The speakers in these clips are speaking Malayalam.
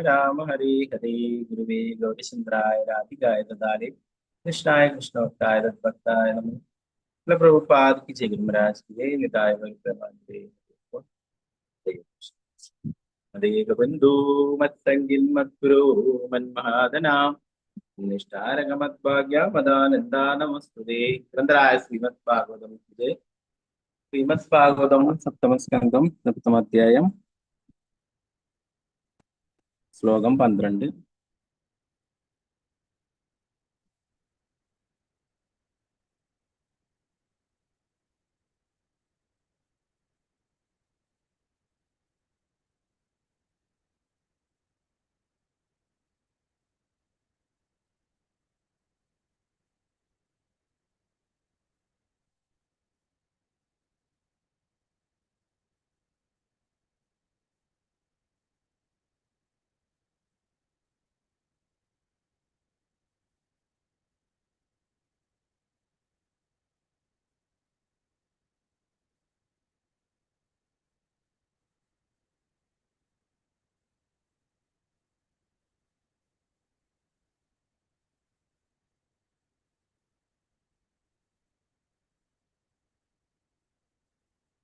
രാമ ഹരി ഹരി. ഗുരുവേ ഗൗരീശന്ദ്രായ രാധികായ ദദാലേ കൃഷ്ണായ കൃഷ്ണോക്തായ തദ്ഭക്തായ നമഃ. പ്രഭുപാദ് की जय. गुरु महाराज की जय. निताय मदेक बंधु मत्संगिन मद्गुरो मन्महादनाम निष्ठारगमद्भाग्य मदानंदा नमस्तुते. ग्रंथराज श्रीमद्भागवतम की जय. श्रीमद्भागवतम सप्तमस्कंदम सप्तमाध्याയം ശ്ലോകം 12.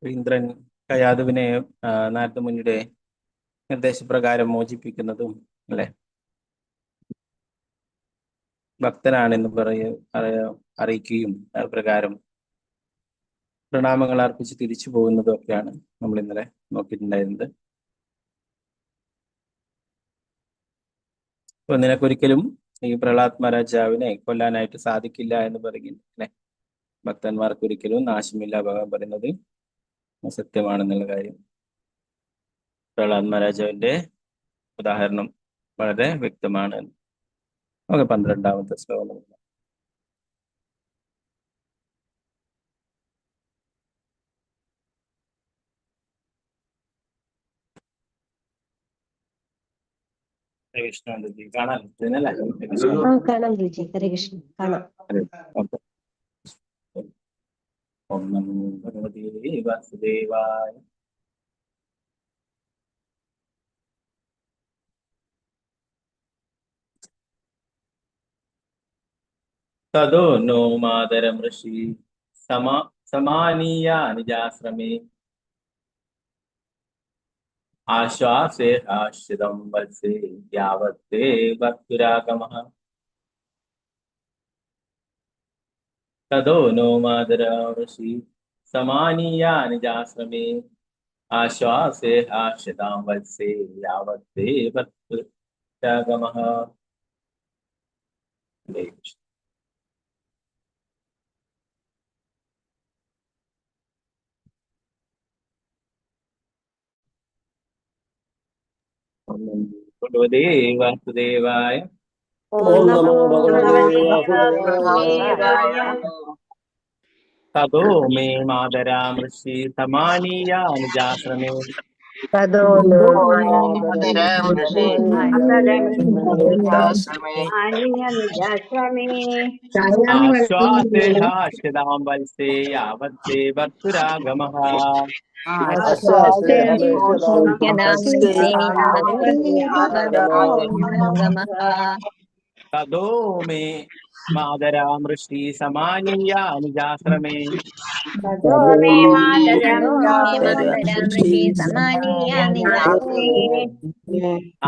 ഇന്ദ്രൻ കയാതുവിനെ നാരദമുനിയുടെ നിർദ്ദേശപ്രകാരം മോചിപ്പിക്കുന്നതും അല്ലെ, ഭക്തനാണെന്ന് അറിയിക്കുകയും പ്രകാരം പ്രണാമങ്ങൾ അർപ്പിച്ച് തിരിച്ചു പോകുന്നതും ഒക്കെയാണ് നമ്മൾ ഇന്നലെ നോക്കിയിട്ടുണ്ടായിരുന്നത്. അപ്പൊ നിനക്കൊരിക്കലും ഈ പ്രഹ്ലാദ് മഹാരാജാവിനെ കൊല്ലാനായിട്ട് സാധിക്കില്ല എന്ന് പറയുന്നു അല്ലെ. ഭക്തന്മാർക്ക് ഒരിക്കലും നാശമില്ല ഭഗവാൻ പറയുന്നത് സത്യമാണെന്നുള്ള കാര്യം. പ്രഹ്ലാദ് മഹാരാജാവിന്റെ ഉദാഹരണം വളരെ വ്യക്തമാണ്. നമുക്ക് 12ാമത്തെ ശ്ലോകം നോക്കാം. കാണാൻ ഓം നമോ ഭഗവതേ വാസുദേവായ. തദോ നോ മാതരം ഋഷി സമാനീയ നിജാശ്രമേ ആശ്വാസേ ആശ്രിതം വത്സേ യാവത്തേ ഭക്തുരാഗമഃ. തദോ നോ മാതരം ഋഷി സമാനീയ നിജാശ്രമേ ആശ്വാസേ ആശ്രിതം വത്സേ യാവത്തേ ഭക്തുരാഗമഃ. ഭഗവതേ വാസുദേവായ. ഓം നമോ ഭഗവതേ വാസുദേവായ. തദോ മേ മാതരാം ഋഷി സമാനീയ നിജാശ്രമേ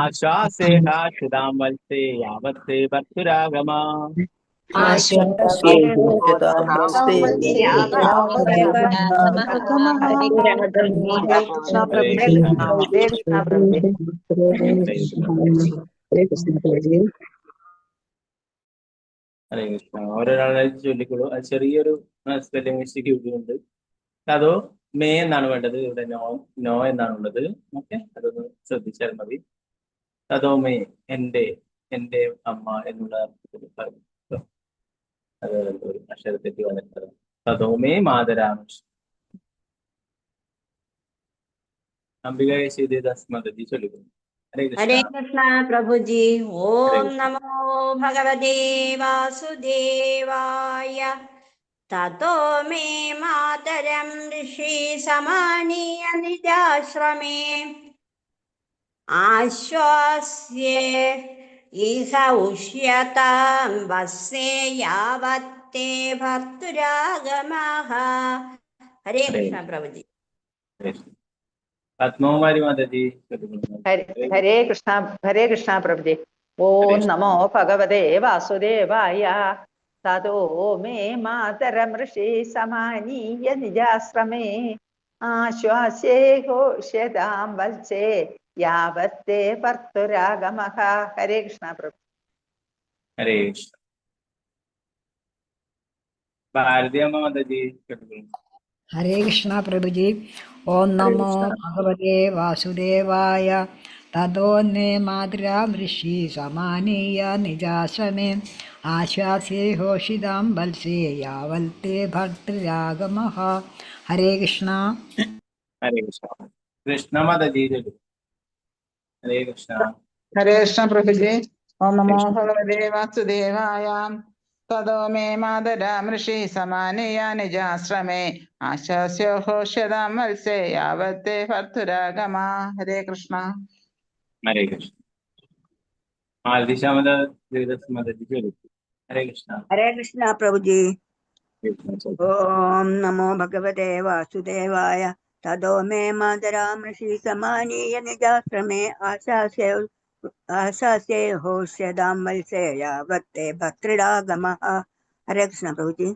ആശ്വാസേ ആശ്രിതാം വത്സേ യാവത്തേ ഭക്തുരാഗമഃ. തദോ മേ മാതരാം ഋഷി സമാനീയ നിജാശ്രമേ ആശ്വാസേ ആശ്രിതാം വത്സേ യാവത്തേ ഭക്തുരാഗമഃ. ഹരേ കൃഷ്ണ. ഓരോരാളെ ചൊല്ലിക്കോളൂ. അത് ചെറിയൊരു സ്പെല്ലിംഗ് മിസ്റ്റേക്ക് ഇവിടെയുണ്ട്. അതോ മേ എന്നാണ് വേണ്ടത്, ഇവിടെ നോ എന്നാണുള്ളത്. ഓക്കെ, അതൊന്ന് ശ്രദ്ധിച്ചാൽ മതി. അതോ മേ എന്റെ അമ്മ എന്നുള്ള അർത്ഥത്തിൽ പറഞ്ഞു. അത് ഒരു അക്ഷരത്തെറ്റി വന്നിട്ട് തദോ മേ മാതരാമൃഷി. അംബിക ശ്രീദേദാസ് മദതി ചൊല്ലിക്കുന്നു. ഹരേ കൃഷ്ണ പ്രഭുജി. ഓം നമോ ഭഗവതേ വാസുദേവായ. തതോ മേ മാതരം ഋഷി സമാനീയ നിജാശ്രമേ ആശ്വാസ്യേ ഇഹ ഉഷ്യതാം വസ്സേ യാവത്തേ ഭർത്തുരാഗമഃ. ഹരേ കൃഷ്ണ പ്രഭുജി. പത്മകുമാരി മാതാജി ചൊല്ലിക്കൊള്ളുന്നു. ഹരേ കൃഷ്ണ പ്രഭുജി. ഓം നമോ ഭഗവതേ വാസുദേവായ. തതോ മേ മാതരം ഋഷി സമാനീയ നിജാശ്രമേ ആശ്വാസേ ഘോഷ്യതാം വത്സേ യാവത്തേ ഭർത്തുരാഗമഃ. ഹരേ കൃഷ്ണ പ്രഭു. ഹരേ കൃഷ്ണ. ഭാരതീയമ്മ മാതാജി ചൊല്ലിക്കൊള്ളുന്നു. ഹരേ കൃഷ്ണ പ്രഭുജി. ഓം നമോ ഭഗവതേ വാസുദേവായ. തതോന്നേ മാതരാം ഋഷി സമാനീയ നിജാശ്രമേ ആശ്വാസേ ഘോഷിതാം വത്സേ യാവത്തേ ഭർത്തൃരാഗമഃ. ഹരേ കൃഷ്ണ. ഹരേ കൃഷ്ണ. കൃഷ്ണ മാതാജി ചൊല്ലിക്കൊള്ളുന്നു. ഹരേ കൃഷ്ണ. ഹരേ കൃഷ്ണ പ്രഭുജി. ഓം നമോ ഭഗവതേ വാസുദേവായ. തതോ മേ മാതരാം ഋഷി സമാനീയ നിജാശ്രമേ ആശ്വാസ്യോ ഘോഷ്യതാം വത്സേ യാവത്തേ ഭർത്തുരാഗമഃ. ഹരേ കൃഷ്ണ. ഹരേ കൃഷ്ണ. മാലതിശാമത ദേവദാസ് മാതാജി ചൊല്ലിക്കൊള്ളുന്നു. ഹരേ കൃഷ്ണ. ഹരേ കൃഷ്ണ പ്രഭുജി. ഹരേ കൃഷ്ണ ചൊല്ലിക്കൊള്ളുന്നു. ഓം നമോ ഭഗവതേ വാസുദേവായ. തതോ മേ മാതരാം ഋഷി സമാനീയ നിജാശ്രമേ ആശാസ്യേ ഹോഷ്യതാം വത്സേ യാവത്തേ ഭർത്തൃരാഗമഃ. ഹരേ കൃഷ്ണ പ്രഭുജി.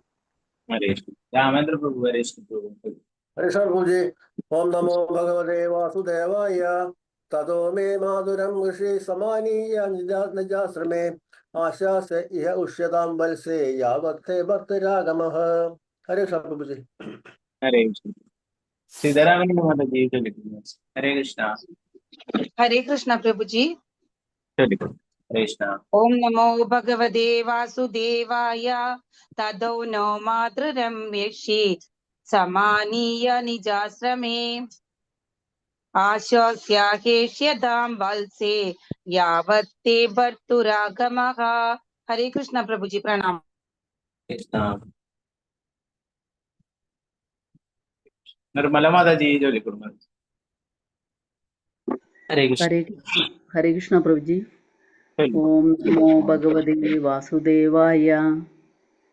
ഹരേ കൃഷ്ണ. രാമേന്ദ്ര പ്രഭു ഹരേ കൃഷ്ണ പ്രഭു. ഹരേ കൃഷ്ണ പ്രഭുജി. ഓം നമോ ഭഗവതേ വാസുദേവായ. തതോ മേ മാതുരം ഋഷി സമാനീയ നിജാശ്രമേ ആശ്വാസേ ഇഹ ഉഷ്യതാം വത്സേ യാവത്തേ ഭർത്തൃരാഗമഃ. ഹരേ കൃഷ്ണ പ്രഭുജി. ഹരേ കൃഷ്ണ. സീതാരാമൻ മാതാജി ചൊല്ലിക്കൊള്ളുന്നു. ഹരേ കൃഷ്ണ. ഹരേ കൃഷ്ണ പ്രഭുജി. ചൊല്ലിക്കൊള്ളുന്നു. ഹരേ കൃഷ്ണ. ഓം നമോ ഭഗവതേ വാസുദേവായ. തതോ നോ മാതൃരം ഋഷി സമാനീയ നിജാശ്രമേ ആശ്വാസ്യാഹേഷ്യതാം വത്സേ യാവത്തേ ഭർത്തുരാഗമഃ. ഹരേ കൃഷ്ണ പ്രഭുജി. പ്രണാം. കൃഷ്ണ. നിർമ്മല മാതാജി ചൊല്ലിക്കൊള്ളുന്നു. ഹരേ കൃഷ്ണ. ഹരേ കൃഷ്ണ പ്രഭുജി. ചൊല്ലിക്കൊള്ളുന്നു. ഓം നമോ ഭഗവതേ വാസുദേവായ.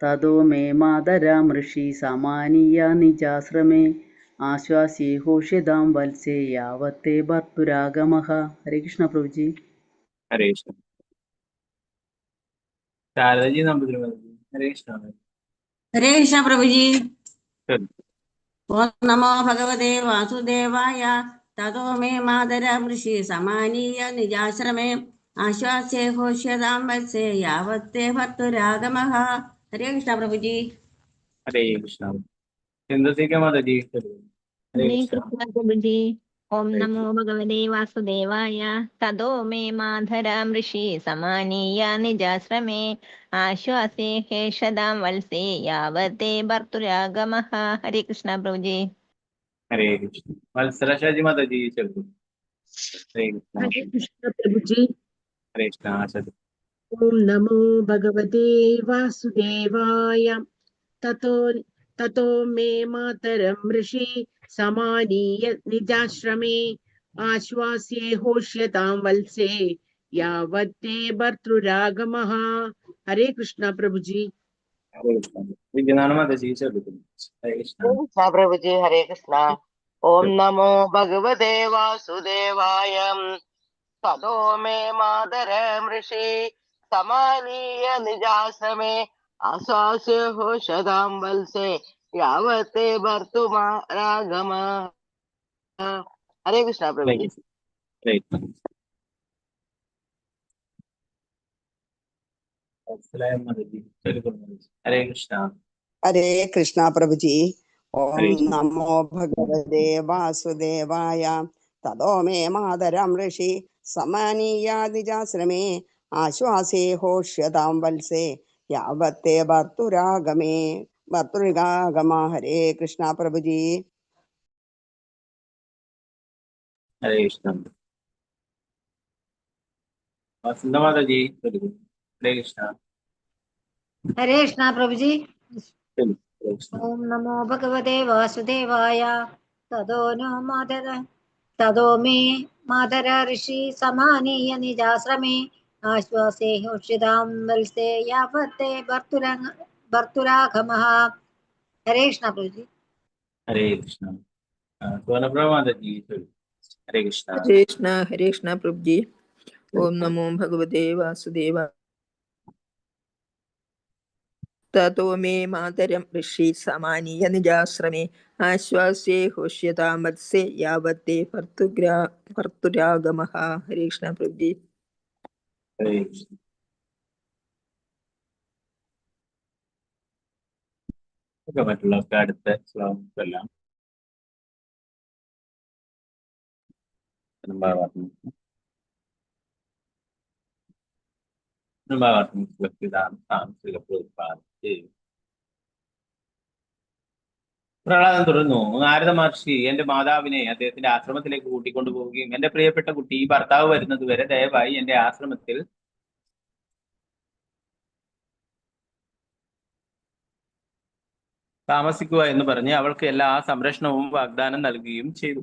തതോ മേ മാതരാം ഋഷി സമാനീയ നിജാശ്രമേ ആശ്വാസേ ഘോഷ്യതാം വത്സേ യാവത്തേ ഭർത്തുരാഗമഃ. ഹരേ കൃഷ്ണ പ്രഭുജി. ഹരേ കൃഷ്ണ. ശാരദജി നമ്പൂതിരി മാതാജി ഹരേ കൃഷ്ണ. ഹരേ കൃഷ്ണ പ്രഭുജി. ചൊല്ലിക്കൊള്ളുന്നു. ഓം നമോ ഭഗവതേ വാസുദേവായ. തതോ മേ മാതരം ഋഷി സമാനീയ നിജാശ്രമേ ആശ്വാസ്യേ ഘോഷ്യതാം വത്സേ യാവത്തേ ഭർത്തുരാഗമഃ. ഹരേ കൃഷ്ണ പ്രഭുജി. ഹരേ കൃഷ്ണ. സിന്ധുസിക മാതാജി ചൊല്ലിക്കൊള്ളുന്നു. ഹരേ ഹരേ കൃഷ്ണ. കൃഷ്ണ പ്രഭുജി. ഓം ഹരേ നമോ ഭഗവതേ വാസുദേവായ. തതോ മേ മാധരാം ഋഷി സമാനീയ നിജാശ്രമേ ആശ്വാസേ ഹേഷതാം വത്സേ യാവത്തേ ഭർത്തുരാഗമഃ. ഹരേ കൃഷ്ണ പ്രഭുജി. ഹരേ കൃഷ്ണ. വത്സലശാജി മാതാജി ചൊല്ലിക്കൊള്ളുന്നു. ഹരേ കൃഷ്ണ. ഹരേ കൃഷ്ണ പ്രഭുജി. ഹരേ കൃഷ്ണ. ചൊല്ലിക്കൊള്ളുന്നു. ഓം നമോ ഭഗവതേ വാസുദേവായ. തതോ മേ മാതരം ഋഷി സമാനീയ നിജാശ്രമേ ആശ്വാസ്യേ ഘോഷ്യതാം വത്സേ യാവത്തേ ഭർത്തൃരാഗമഃ. ഹരേ കൃഷ്ണ പ്രഭുജി. ഹരേ കൃഷ്ണ. വിദ്യനാഥ മാതാജി ചൊല്ലിക്കൊള്ളുന്നു. ഹരേ കൃഷ്ണ. ഹരേ കൃഷ്ണ പ്രഭുജി. ഹരേ കൃഷ്ണ. ഓം നമോ ഭഗവതേ വാസുദേവായ. തതോ മേ മാതരം ഋഷി സമാനീയ നിജാശ്രമേ ആശ്വാസ്യ ഘോഷതാം വത്സേ യാവത്തേ ഭർത്തുരാഗമഃ. ഹരേ കൃഷ്ണ ഹരേ പ്രഭുജി. കൃഷ്ണ. ഹരേ കൃഷ്ണ. വത്സലായ മാതാജി ചൊല്ലിക്കൊള്ളുന്നു. ഹരേ കൃഷ്ണ. ഹരേ കൃഷ്ണ പ്രഭുജി. ഓം ഹരേ കൃഷ്ണ. നമോ ഭഗവതേ വാസുദേവായ. തതോ മേ മാതരം ഋഷി സമാനീയ നിജാശ്രമേ ആശ്വാസേ ഘോഷ്യതാം വത്സേ യാവത്തേ ഭർത്തുരാഗമ. ഹരേ കൃഷ്ണ പ്രഭുജി. ഹരേ കൃഷ്ണ. വസന്ത മാതാജി ചൊല്ലിക്കൊള്ളുന്നു. ഹരേ കൃഷ്ണ. ഹരേ കൃഷ്ണ പ്രഭുജി. ഹരേ കൃഷ്ണ. ഓം നമോ ഭഗവതേ വാസുദേവായ. തതോ മേ മാതര ഋഷി സമാനീയ നിജാശ്രമേ ആശ്വാസേ ഹോഷിതാം വത്സേ യാവത്തെ ഭർത്തുരാഗമഃ. ഹരേ കൃഷ്ണ പ്രഭുജി. ഹരേ കൃഷ്ണ. സുവർണപ്രഭാതജി ഹരേ കൃഷ്ണ. ഹരേ കൃഷ്ണ പ്രഭുജി. ഓം നമോ ഭഗവതേ വാസുദേവ. തതോ മേ മാതരം ഋഷി സമാനീയ നിജാശ്രമേ ആശ്വാസേ ഹോഷ്യതാം വത്സേ യാവത്തേ ഭർത്തുരാഗമഃ. ഹരേ കൃഷ്ണ പ്രഭുജി. ഹരേ കൃഷ്ണ. മറ്റുള്ളവർക്ക് അടുത്ത ശ്ലോകമെല്ലാം പ്രഹ്ലാദൻ തുടർന്നു. നാരദ മഹർഷി എന്റെ മാതാവിനെ അദ്ദേഹത്തിന്റെ ആശ്രമത്തിലേക്ക് കൂട്ടിക്കൊണ്ടു പോവുകയും എന്റെ പ്രിയപ്പെട്ട കുട്ടി ഈ ഭർത്താവ് വരുന്നത് വരെ ദയവായി എന്റെ ആശ്രമത്തിൽ താമസിക്കുക എന്ന് പറഞ്ഞ് അവൾക്ക് എല്ലാ സംരക്ഷണവും വാഗ്ദാനം നൽകുകയും ചെയ്തു.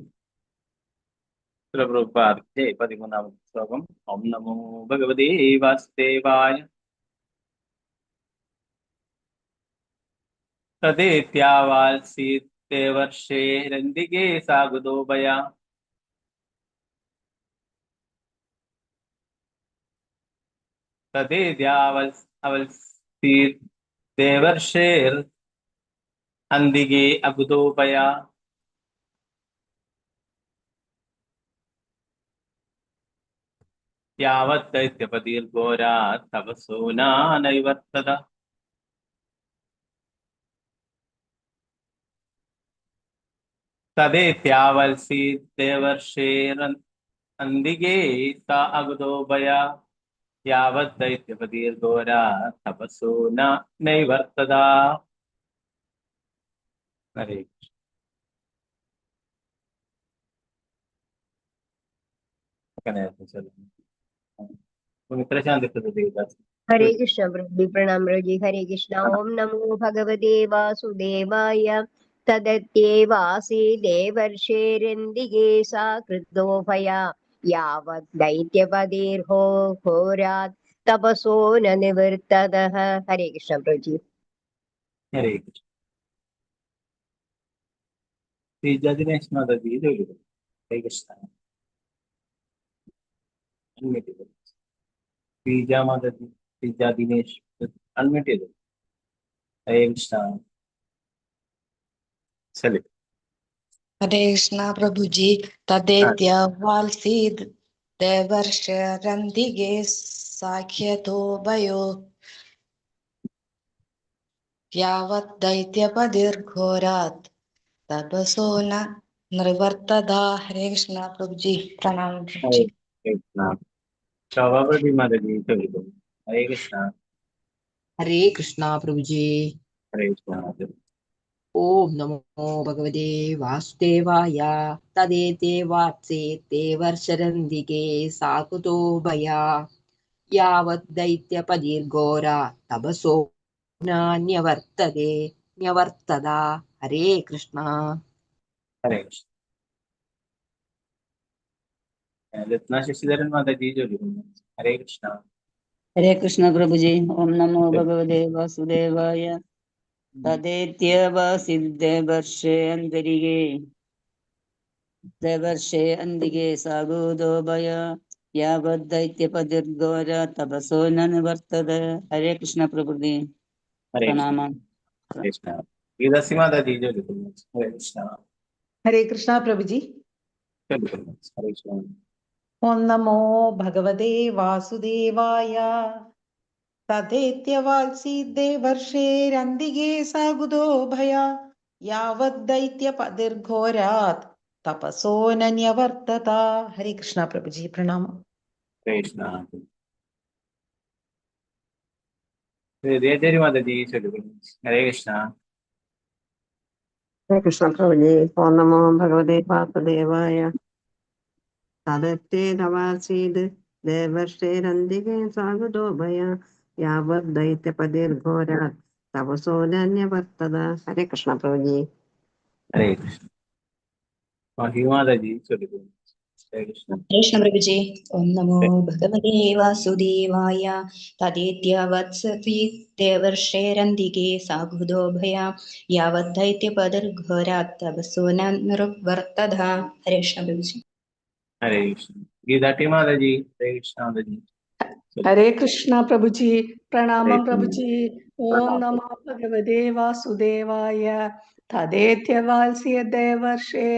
പ്രഭുപാദേ 13ാമത്തെ ശ്ലോകം. ഓം നമോ ഭഗവതേ വാസുദേവായ. തദേത്യാവാൽസീത്തെ വർഷേ രന്തികേ സാഗുദോഭയ. തദേത്യാവൽസീത്തെ വർഷേ അന്തികേ അഗുദോഭയ. യാവത് ദൈത്യപതിർഘോരാ തപസോ നൈവർത്തത. തദേത്യാവൽസീത്തെ വർഷേ അന്തികേ സാ അഗുദോഭയ. യാവത് ദൈത്യപതിർഘോരാ തപസോ നൈവർത്തത. ഹരേ हरे कृष्ण प्रभु प्रणाम जी. हरे कृष्ण. ओम नमो भगवते वासुदेवाय. तदत्येवासी देवर्षेरन्दिगे सा कृतोभया. यावत् दैत्यपतिर्हो घोरात् तपसो न निवर्ततः. हरे कृष्ण प्रभु जी. हरे कृष्ण. दिनेश माता जी हरे कृष्ण. श्रीजा माता जी, श्रीजा दिनेश अनम्यूट. हरे कृष्ण. चलिए. हरे कृष्ण प्रभु जी. तदेत्य वाल्सीद देवर्ष रंदिगे साख्यतो भयो. यावत् दैत्यपतिर्घोरात् तपसो न निर्वर्तदा. हरे कृष्ण प्रभु जी. प्रणाम प्रभु जी. शोभा प्रभु माता जी हरे कृष्ण. हरे कृष्ण प्रभु जी. हरे कृष्ण. ओम नमो भगवते वासुदेवाय. तदेते वात्सेते वर्षरन्दिके साकुतो भया. यावत् दैत्यपतिर्घोरा तपसो न्यवर्तदा. हरे कृष्ण. हरे कृष्ण. रत्ना शशिधरन माता जी हरे कृष्ण. हरे कृष्ण प्रभु जी. ओम नमो भगवते वासुदेवाय. तदेत्यवासिद्धे वर्षे अंदिगे सागुदोभय. यावद्दैत्यपतिर्घोरा तपसो न निवर्तत. हरे कृष्ण प्रभु जी. प्रणाम. कृष्ण. माता जी हरे कृष्ण. हरे कृष्ण प्रभु जी. हरे कृष्ण. ओम नमो भगवते वासुदेवाय. तदेत्यवाल्सीद्दे वर्षेरन्दिगे सागुदोभया. यावद्दैत्यपतिर्घोरात् तपसो न न्यवर्तत. हरे कृष्ण प्रभु जी. प्रणाम. कृष्ण. माता जी हरे कृष्ण. हरे कृष्ण प्रभु जी. ओम नमो भगवते वासुदेवाय. तदेत्यवासीद् देवर्षेरन्दिगे सागुदोभय. यावत् दैत्यपतिर्घोरात् तपसो न निवर्तत. हरे कृष्ण प्रभु जी. हरे कृष्ण. माता जी ഹരേ കൃഷ്ണ. കൃഷ്ണ പ്രഭുജി. ഓം നമോ ഭഗവതേ വാസുദേവായ. തദേത്യവത്സതി ദേവർഷേരന്തികേ സാഗുദോ ഭയ യാവദ്ധൈത്യപദർഘോരാത് തപസോ നിർവർത്തത. ഹരേ കൃഷ്ണ പ്രഭുജി. ഹരേ കൃഷ്ണ. ഗീതാട്ടി മാതാജി. ഹരേ കൃഷ്ണ മാതാജി. ഹരേ കൃഷ്ണ പ്രഭുജി. പ്രണാമം ഹരേ പ്രഭുജി. ഓം നമോ ഭഗവതേ വാസുദേവായ. തദേത്യവാത്സ്യ ദേവർഷേ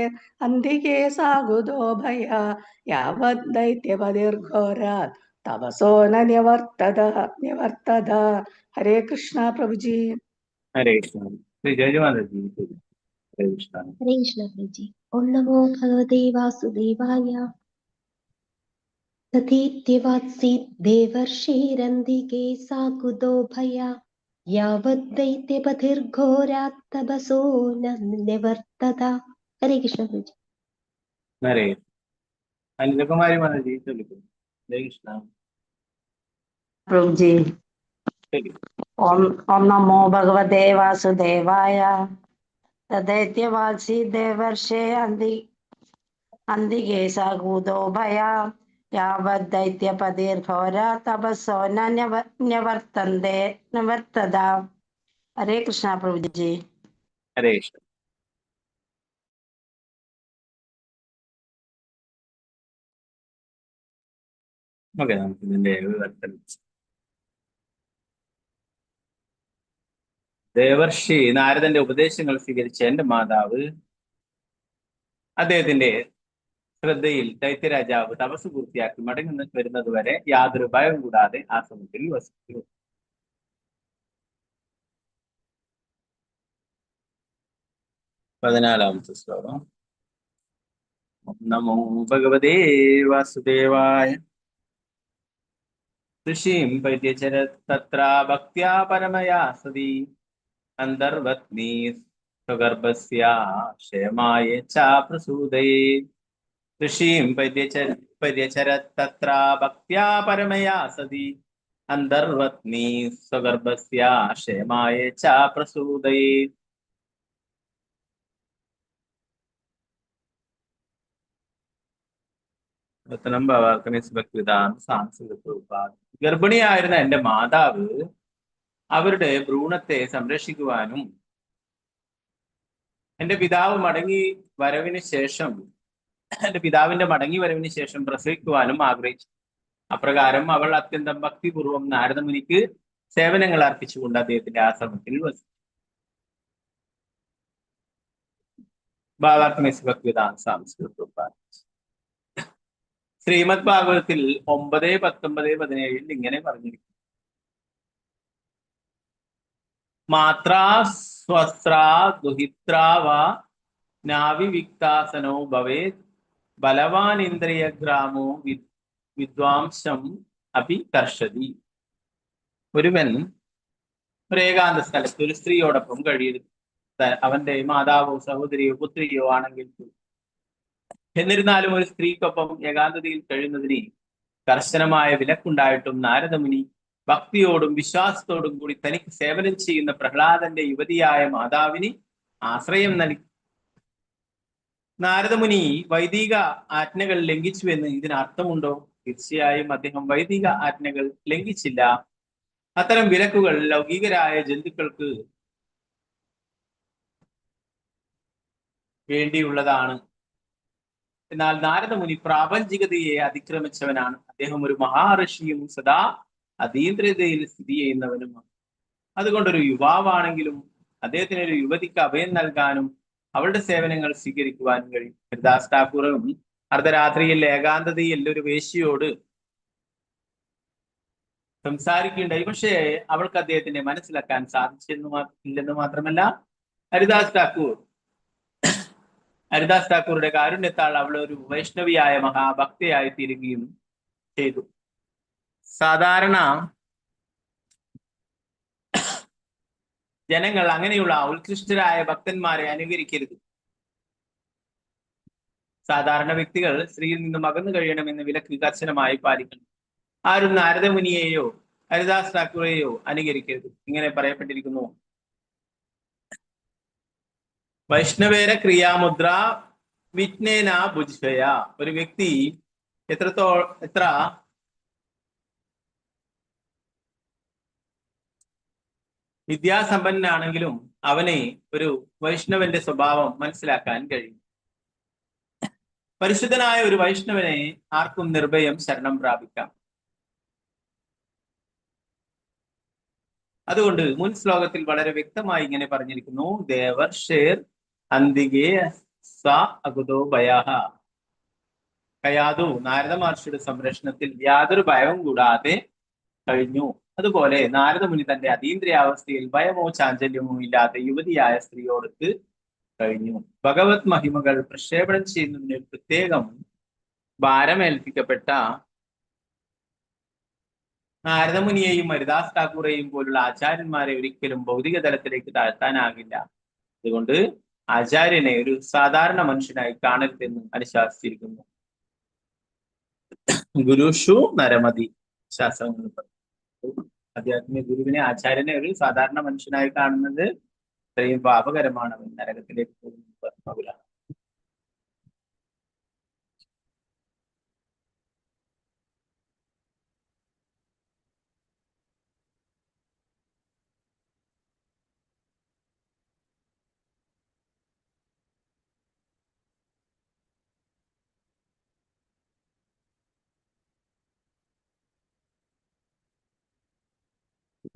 അന്തികേ സാഗുദോ ഭയ യാവത് ദൈത്യപതിർഘോരാത് തപസോ നിവർത്തത. ഹരേ കൃഷ്ണ പ്രഭുജി. ഹരേ കൃഷ്ണ. ശ്രീ ജയ മാതാജി. ഹരേ കൃഷ്ണ. ഹരേ കൃഷ്ണ പ്രഭുജി. ഓം നമോ ഭഗവതേ വാസുദേവായ. തഥേത്യവാത്സി ദേവർഷേരന്തികേ സാകുതോ ഭയ യാവദ്ദൈത്യപതിർഘോരാത് തപസോ നിവർത്തത. ഹരേ കൃഷ്ണ പ്രഭുജി. ഹരേ അനിതകുമാരി മാതാജി. ചൊല്ലിക്കും. ഹരേ കൃഷ്ണ. പ്രഭുജി. ശരി. ഓം നമോ ഭഗവതേ വാസുദേവായ. തദൈത്യവാസി ദേവർഷേ അന്തികേ സാഗൂതോ ഭയ യാവദ്ദൈത്യപതിർഘോര തപസോ നിവർത്തത. ഹരേ കൃഷ്ണ പ്രഭുജി. ഹരേ കൃഷ്ണ. ഓക്കെ, നമുക്ക് ഇതിന്റെ വിവർത്തനം. ദേവർഷി നാരദന്റെ ഉപദേശങ്ങൾ സ്വീകരിച്ച എന്റെ മാതാവ് അദ്ദേഹത്തിന്റെ ശ്രദ്ധയിൽ ദൈത്യരാജാവ് തപസ് പൂർത്തിയാക്കി മടങ്ങി വരുന്നത് വരെ യാതൊരു ഭയം കൂടാതെ ആശ്രമത്തിൽ വസിച്ചു. പതിനാലാമത്തെ ശ്ലോകം. നമോ ഭഗവതേ വാസുദേവായ. ഋഷിം പര്യചരത് തത്ര ഭക്ത്യാ പരമയാ സതി അന്തർവത്നീ സ്വഗർഭസ്യ ക്ഷേമായ ച പ്രസൂദയേ. ഋഷിം പര്യചരത് തത്ര ഭക്ത്യാ പരമയാ സതി അന്തർവത്നീ സ്വഗർഭസ്യ ക്ഷേമായ ച പ്രസൂദയേ. ഗർഭിണിയായിരുന്ന എന്റെ മാതാവ് അവരുടെ ഭ്രൂണത്തെ സംരക്ഷിക്കുവാനും എന്റെ പിതാവിന്റെ മടങ്ങി വരവിന് ശേഷം പ്രസവിക്കുവാനും ആഗ്രഹിച്ചു. അപ്രകാരം അവൾ അത്യന്തം ഭക്തിപൂർവം നാരദമുനിക്ക് സേവനങ്ങൾ അർപ്പിച്ചുകൊണ്ട് അദ്ദേഹത്തിന്റെ ആശ്രമത്തിൽ വസിച്ചു. ശ്രീമദ് ഭാഗവതത്തിൽ 9, 19, 17 ഇങ്ങനെ പറഞ്ഞിരിക്കുന്നു. മാത്രാ സ്വസ്രാ ദുഹിത്രാവ നാവിവിക്താസനോ ഭവേത് ബലവാൻ ഇന്ദ്രിയഗ്രാമോ വിദ്വാംസം അപി കർഷതി. ഒരുവൻ ഒരു ഏകാന്ത സ്ഥലത്ത് ഒരു സ്ത്രീയോടൊപ്പം കഴിയരുത്. അവന്റെ മാതാവോ സഹോദരിയോ പുത്രിയോ ആണെങ്കിൽ എന്നിരുന്നാലും ഒരു സ്ത്രീക്കൊപ്പം ഏകാന്തതയിൽ കഴിയുന്നതിന് കർശനമായ വിലക്കുണ്ടായിട്ടും നാരദമുനി ഭക്തിയോടും വിശ്വാസത്തോടും കൂടി തനിക്ക് സേവനം ചെയ്യുന്ന പ്രഹ്ലാദന്റെ യുവതിയായ മാതാവിന് ആശ്രയം നൽകി. നാരദമുനി വൈദിക ആജ്ഞകൾ ലംഘിച്ചുവെന്ന് ഇതിന് അർത്ഥമുണ്ടോ? തീർച്ചയായും അദ്ദേഹം വൈദിക ആജ്ഞകൾ ലംഘിച്ചില്ല. അത്തരം വിലക്കുകൾ ലൗകികരായ ജന്തുക്കൾക്ക് വേണ്ടിയുള്ളതാണ്. എന്നാൽ നാരദമുനി പ്രാപഞ്ചികതയെ അതിക്രമിച്ചവനാണ്. അദ്ദേഹം ഒരു മഹാഋഷിയും സദാ അതീന്ദ്രിയതയിൽ സ്ഥിതി ചെയ്യുന്നവനുമാണ്. അതുകൊണ്ടൊരു യുവാവാണെങ്കിലും അദ്ദേഹത്തിന് ഒരു യുവതിക്ക് അഭയം നൽകാനും അവളുടെ സേവനങ്ങൾ സ്വീകരിക്കുവാനും കഴിയും. ഹരിദാസ് ഠാക്കൂറും അർദ്ധരാത്രിയിൽ ഏകാന്തതയിൽ ഒരു വേശ്യയോട് സംസാരിക്കുകയുണ്ടായി. പക്ഷേ അവൾക്ക് അദ്ദേഹത്തിന്റെ മനസ്സിലാക്കാൻ ഇല്ലെന്ന് മാത്രമല്ല, ഹരിദാസ് ഠാക്കൂറുടെ കാരുണ്യത്താൽ അവൾ ഒരു വൈഷ്ണവിയായ മഹാഭക്തയായി തീരുകയും ചെയ്തു. സാധാരണ ജനങ്ങൾ അങ്ങനെയുള്ള ഉത്കൃഷ്ടരായ ഭക്തന്മാരെ അനുകരിക്കരുത്. സാധാരണ വ്യക്തികൾ സ്ത്രീയിൽ നിന്നും അകന്നു കഴിയണമെന്ന് വിലക്ക് കർശനമായി പാലിക്കണം. ആരും നാരദമുനിയെയോ ഹരിദാസ് ഠാക്കൂറെയോ അനുകരിക്കരുത്. ഇങ്ങനെ പറയപ്പെട്ടിരിക്കുന്നു. വൈഷ്ണവേര ക്രിയാമുദ്ര വിജ്ഞേന ബുദ്ധ്യയ, ഒരു വ്യക്തി എത്ര വിദ്യാസമ്പന്നനാണെങ്കിലും അവനെ ഒരു വൈഷ്ണവന്റെ സ്വഭാവം മനസ്സിലാക്കാൻ കഴിയും. പരിശുദ്ധനായ ഒരു വൈഷ്ണവനെ ആർക്കും നിർഭയം ശരണം പ്രാപിക്കാം. അതുകൊണ്ട് മുൻ ശ്ലോകത്തിൽ വളരെ വ്യക്തമായി ഇങ്ങനെ പറഞ്ഞിരിക്കുന്നു, ദേവർഷേർ അന്തികേ സ അകുതോ ഭയഃ. കയാതു നാരദ മഹർഷിയുടെ സംരക്ഷണത്തിൽ യാതൊരു ഭയവും കൂടാതെ കഴിഞ്ഞു. അതുപോലെ നാരദ മുനി തന്റെ അതീന്ദ്രിയാവസ്ഥയിൽ ഭയമോ ചാഞ്ചല്യമോ ഇല്ലാതെ യുവതിയായ സ്ത്രീയോടൊത്ത് കഴിഞ്ഞു. ഭഗവത് മഹിമകൾ പ്രക്ഷേപണം ചെയ്യുന്നതിന് പ്രത്യേകം ഭാരമേൽപ്പിക്കപ്പെട്ട നാരദമുനിയെയും ഹരിദാസ് ഠാക്കൂറേയും പോലുള്ള ആചാര്യന്മാരെ ഒരിക്കലും ഭൗതിക തലത്തിലേക്ക് താഴ്ത്താനാകില്ല. അതുകൊണ്ട് ആചാര്യനെ ഒരു സാധാരണ മനുഷ്യനായി കാണരുതെന്ന് അനുശാസിച്ചിരിക്കുന്നു. ഗുരുഷു നരമതി ശാസ്ത്രങ്ങൾ പറഞ്ഞു. ആധ്യാത്മിക ഗുരുവിനെ, ആചാര്യനെ ഒരു സാധാരണ മനുഷ്യനായി കാണുന്നത് ഇത്രയും പാപകരമാണ്, അവൻ നരകത്തിലേക്ക് പോകുന്ന.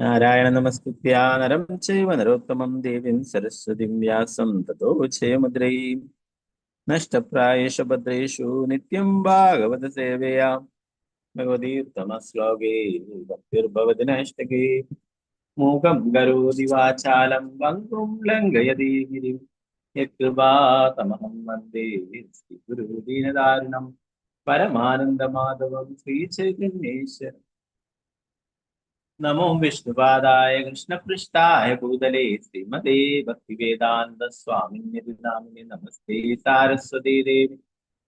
നാരായണ നമസ്കൃത്യ നരം ചൈവ നരോത്തമം ദേവീം സരസ്വതിം വ്യാസം തതോ ജയമുദ്രൈം നഷ്ടപ്രായേഷു ഭദ്രേഷു നിത്യം ഭാഗവത സേവയാ ഭഗവതി ഉത്തമ ശ്ലോകേ ഭക്തിർഭവതി നൈഷ്ടകേ മൂകം കരോതി വാചാലം പങ്കും ലംഘയതി ഗിരിം യത്കൃപാതമഹം വന്ദേ ശ്രീഗുരു ദീനദാരുണം പരമാനന്ദമാധവം ശ്രീചൈതന്യേശ്വരം. നമോ വിഷ്ണുപാദായ കൃഷ്ണപൃഷ്ഠായ ഭൂതലേ ശ്രീമതേ ഭക്തിവേദാന്ത സ്വാമിന്യതി നാമിനെ നമസ്തേ സാരസ്വതീ ദേവി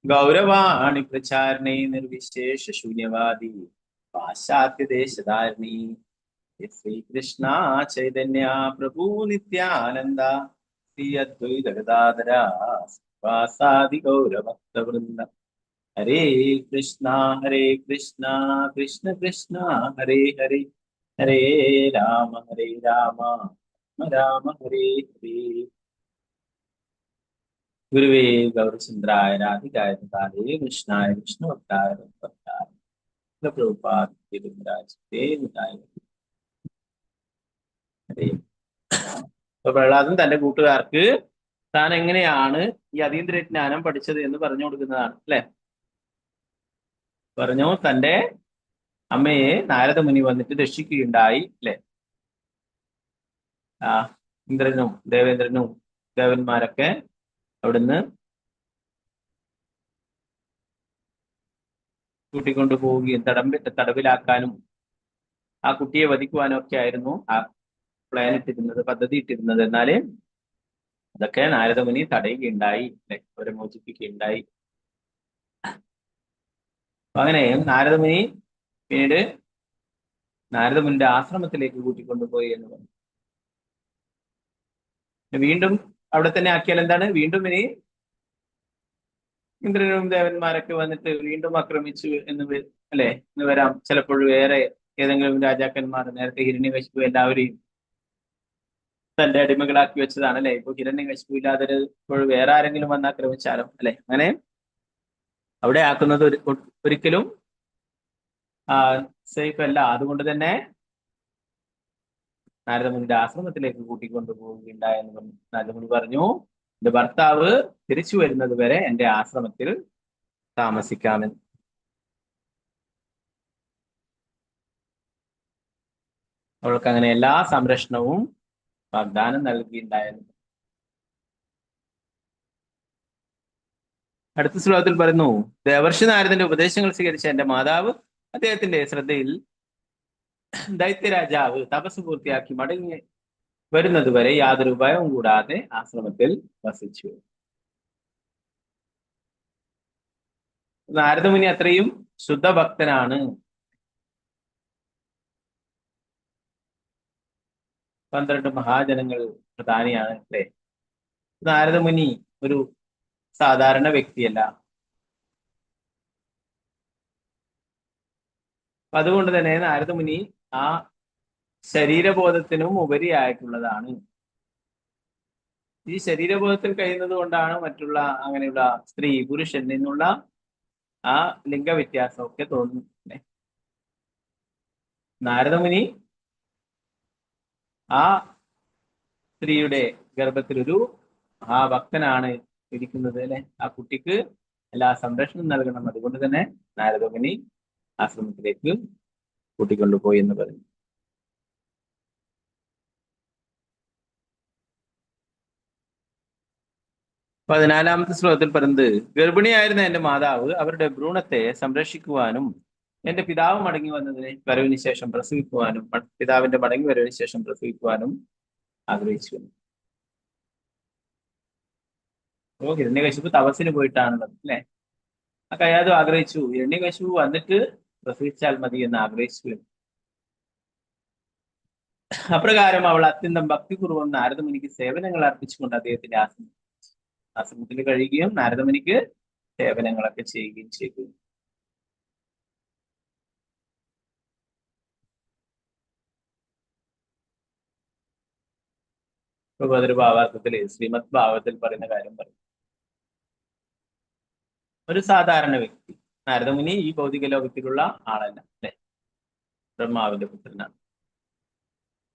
ഗൗരവാണി പ്രചാരണേ നിർവിശേഷ ശൂന്യവാദി പാശ്ചാത്യദേശധാരിണി ശ്രീകൃഷ്ണ ചൈതന്യ പ്രഭു നിത്യാനന്ദ ശ്രീ അദ്വൈത ഗദാധര വാസാദി ഗൗരഭക്തവൃന്ദ. ഹരേ കൃഷ്ണ കൃഷ്ണ കൃഷ്ണ ഹരേ ഹരേ, ഹരേ രാമ രാമ രാമ ഹരേ ഹരേ. ഗുരുവേ ഗൗരചന്ദ്രായ രാധികായ തഥാരേ കൃഷ്ണായ വിഷ്ണുഭക്തായ ഭക്തായ പ്രഭുപാദ. അപ്പൊ പ്രഹ്ലാദൻ തന്റെ കൂട്ടുകാർക്ക് താൻ എങ്ങനെയാണ് ഈ അതീന്ദ്രിയ ജ്ഞാനം പഠിച്ചത് എന്ന് പറഞ്ഞു കൊടുക്കുന്നതാണ് അല്ലെ. പറഞ്ഞു, തന്റെ അമ്മയെ നാരദ മുനി വന്നിട്ട് രക്ഷിക്കുകയുണ്ടായി അല്ലെ. ഇന്ദ്രനും ദേവേന്ദ്രനും ദേവന്മാരൊക്കെ അവിടുന്ന് കൂട്ടിക്കൊണ്ടു പോവുകയും തടവിലാക്കാനും ആ കുട്ടിയെ വധിക്കുവാനും ഒക്കെ ആയിരുന്നു ആ പ്ലാൻ ഇട്ടിരുന്നത്, പദ്ധതി ഇട്ടിരുന്നത്. എന്നാല് അതൊക്കെ നാരദമുനി തടയുകയുണ്ടായി അല്ലെ, അവരെ മോചിപ്പിക്കുകയുണ്ടായി. അങ്ങനെ നാരദമുനി പിന്നീട് നാരദമുനിയുടെ ആശ്രമത്തിലേക്ക് കൂട്ടിക്കൊണ്ടുപോയി എന്ന് പറഞ്ഞു. വീണ്ടും അവിടെ തന്നെ ആക്കിയാൽ എന്താണ്, വീണ്ടും ഇനി ഇന്ദ്രനും ദേവന്മാരൊക്കെ വന്നിട്ട് വീണ്ടും ആക്രമിച്ചു എന്ന് വരാം. ചിലപ്പോൾ വേറെ ഏതെങ്കിലും രാജാക്കന്മാർ, നേരത്തെ ഹിരണ്യകശിപു എല്ലാവരെയും തന്റെ അടിമകളാക്കി വെച്ചതാണ് അല്ലെ. ഇപ്പൊ ഹിരണ്യകശിപു ഇല്ലാതെ ഇപ്പോൾ വേറെ ആരെങ്കിലും വന്ന് ആക്രമിച്ചാലോ അല്ലെ. അങ്ങനെ അവിടെ ആക്കുന്നത് ഒരിക്കലും സേഫ് അല്ല. അതുകൊണ്ട് തന്നെ നാരദമുനിയുടെ ആശ്രമത്തിലേക്ക് കൂട്ടിക്കൊണ്ടുപോവുകയുണ്ടായെന്ന് പറഞ്ഞു. നാരദമുനി പറഞ്ഞു, എന്റെ ഭർത്താവ് തിരിച്ചു വരുന്നത് വരെ എന്റെ ആശ്രമത്തിൽ താമസിക്കാമെന്ന്. അവൾക്ക് അങ്ങനെ എല്ലാ സംരക്ഷണവും വാഗ്ദാനം നൽകിയിട്ടുണ്ടായിരുന്നു. അടുത്ത ശ്ലോകത്തിൽ പറയുന്നു, ദേവർഷി നാരദന്റെ ഉപദേശങ്ങൾ സ്വീകരിച്ച എന്റെ മാതാവ് അദ്ദേഹത്തിന്റെ ശ്രദ്ധയിൽ ദൈത്യരാജാവ് തപസ് പൂർത്തിയാക്കി മടങ്ങി വരുന്നത് വരെ യാതൊരു ഭയവും കൂടാതെ ആശ്രമത്തിൽ വസിച്ചു. നാരദമുനി അത്രയും ശുദ്ധഭക്തനാണ്. 12 മഹാജനങ്ങൾ പ്രധാനിയാണ് അല്ലേ. നാരദമുനി ഒരു സാധാരണ വ്യക്തിയല്ല. അപ്പൊ അതുകൊണ്ട് തന്നെ നാരദമുനി ആ ശരീരബോധത്തിനും ഉപരിയായിട്ടുള്ളതാണ്. ഈ ശരീരബോധത്തിൽ കഴിയുന്നത് കൊണ്ടാണ് മറ്റുള്ള അങ്ങനെയുള്ള സ്ത്രീ പുരുഷൻ എന്നുള്ള ആ ലിംഗവ്യത്യാസമൊക്കെ തോന്നുന്നു. നാരദമുനി ആ സ്ത്രീയുടെ ഗർഭത്തിലൊരു ആ ഭക്തനാണ് ഇരിക്കുന്നത് അല്ലെ. ആ കുട്ടിക്ക് എല്ലാ സംരക്ഷണം നൽകണം. അതുകൊണ്ട് തന്നെ നാരദമുനി ആശ്രമത്തിലേക്ക് കൂട്ടിക്കൊണ്ടുപോയി എന്ന് പറഞ്ഞു. 14-ാമത്തെ ശ്ലോകത്തിൽ പറയുന്നത്, ഗർഭിണിയായിരുന്ന എന്റെ മാതാവ് അവരുടെ ഭ്രൂണത്തെ സംരക്ഷിക്കുവാനും എന്റെ പിതാവ് മടങ്ങി വന്നതിന് വരവിന് ശേഷം പ്രസവിക്കുവാനും പിതാവിന്റെ മടങ്ങി വരവിന് ശേഷം പ്രസവിക്കുവാനും ആഗ്രഹിച്ചു. ഓ, ഹിരണ്യകശിപു തപസ്സിന് പോയിട്ടാണുള്ളത് അല്ലെ. ആ കയാതു ആഗ്രഹിച്ചു, ഹിരണ്യകശിപു വന്നിട്ട് പ്രസവിച്ചാൽ മതി എന്ന് ആഗ്രഹിച്ചു. അപ്രകാരം അവൾ അത്യന്തം ഭക്തിപൂർവ്വം നാരദമുനിക്ക് സേവനങ്ങൾ അർപ്പിച്ചുകൊണ്ട് അദ്ദേഹത്തിന്റെ ആശ്രമത്തിൽ കഴിയുകയും നാരദമുനിക്ക് സേവനങ്ങളൊക്കെ ചെയ്യുകയും ചെയ്തു. ഭാവാർത്ഥത്തില് ശ്രീമദ് ഭാഗവത്തിൽ പറയുന്ന കാര്യം പറയും. ഒരു സാധാരണ വ്യക്തി, നാരദമുനി ഈ ഭൗതിക ലോകത്തിലുള്ള ആളല്ല അല്ലെ. ബ്രഹ്മാവിന്റെ പുത്രനാണ്,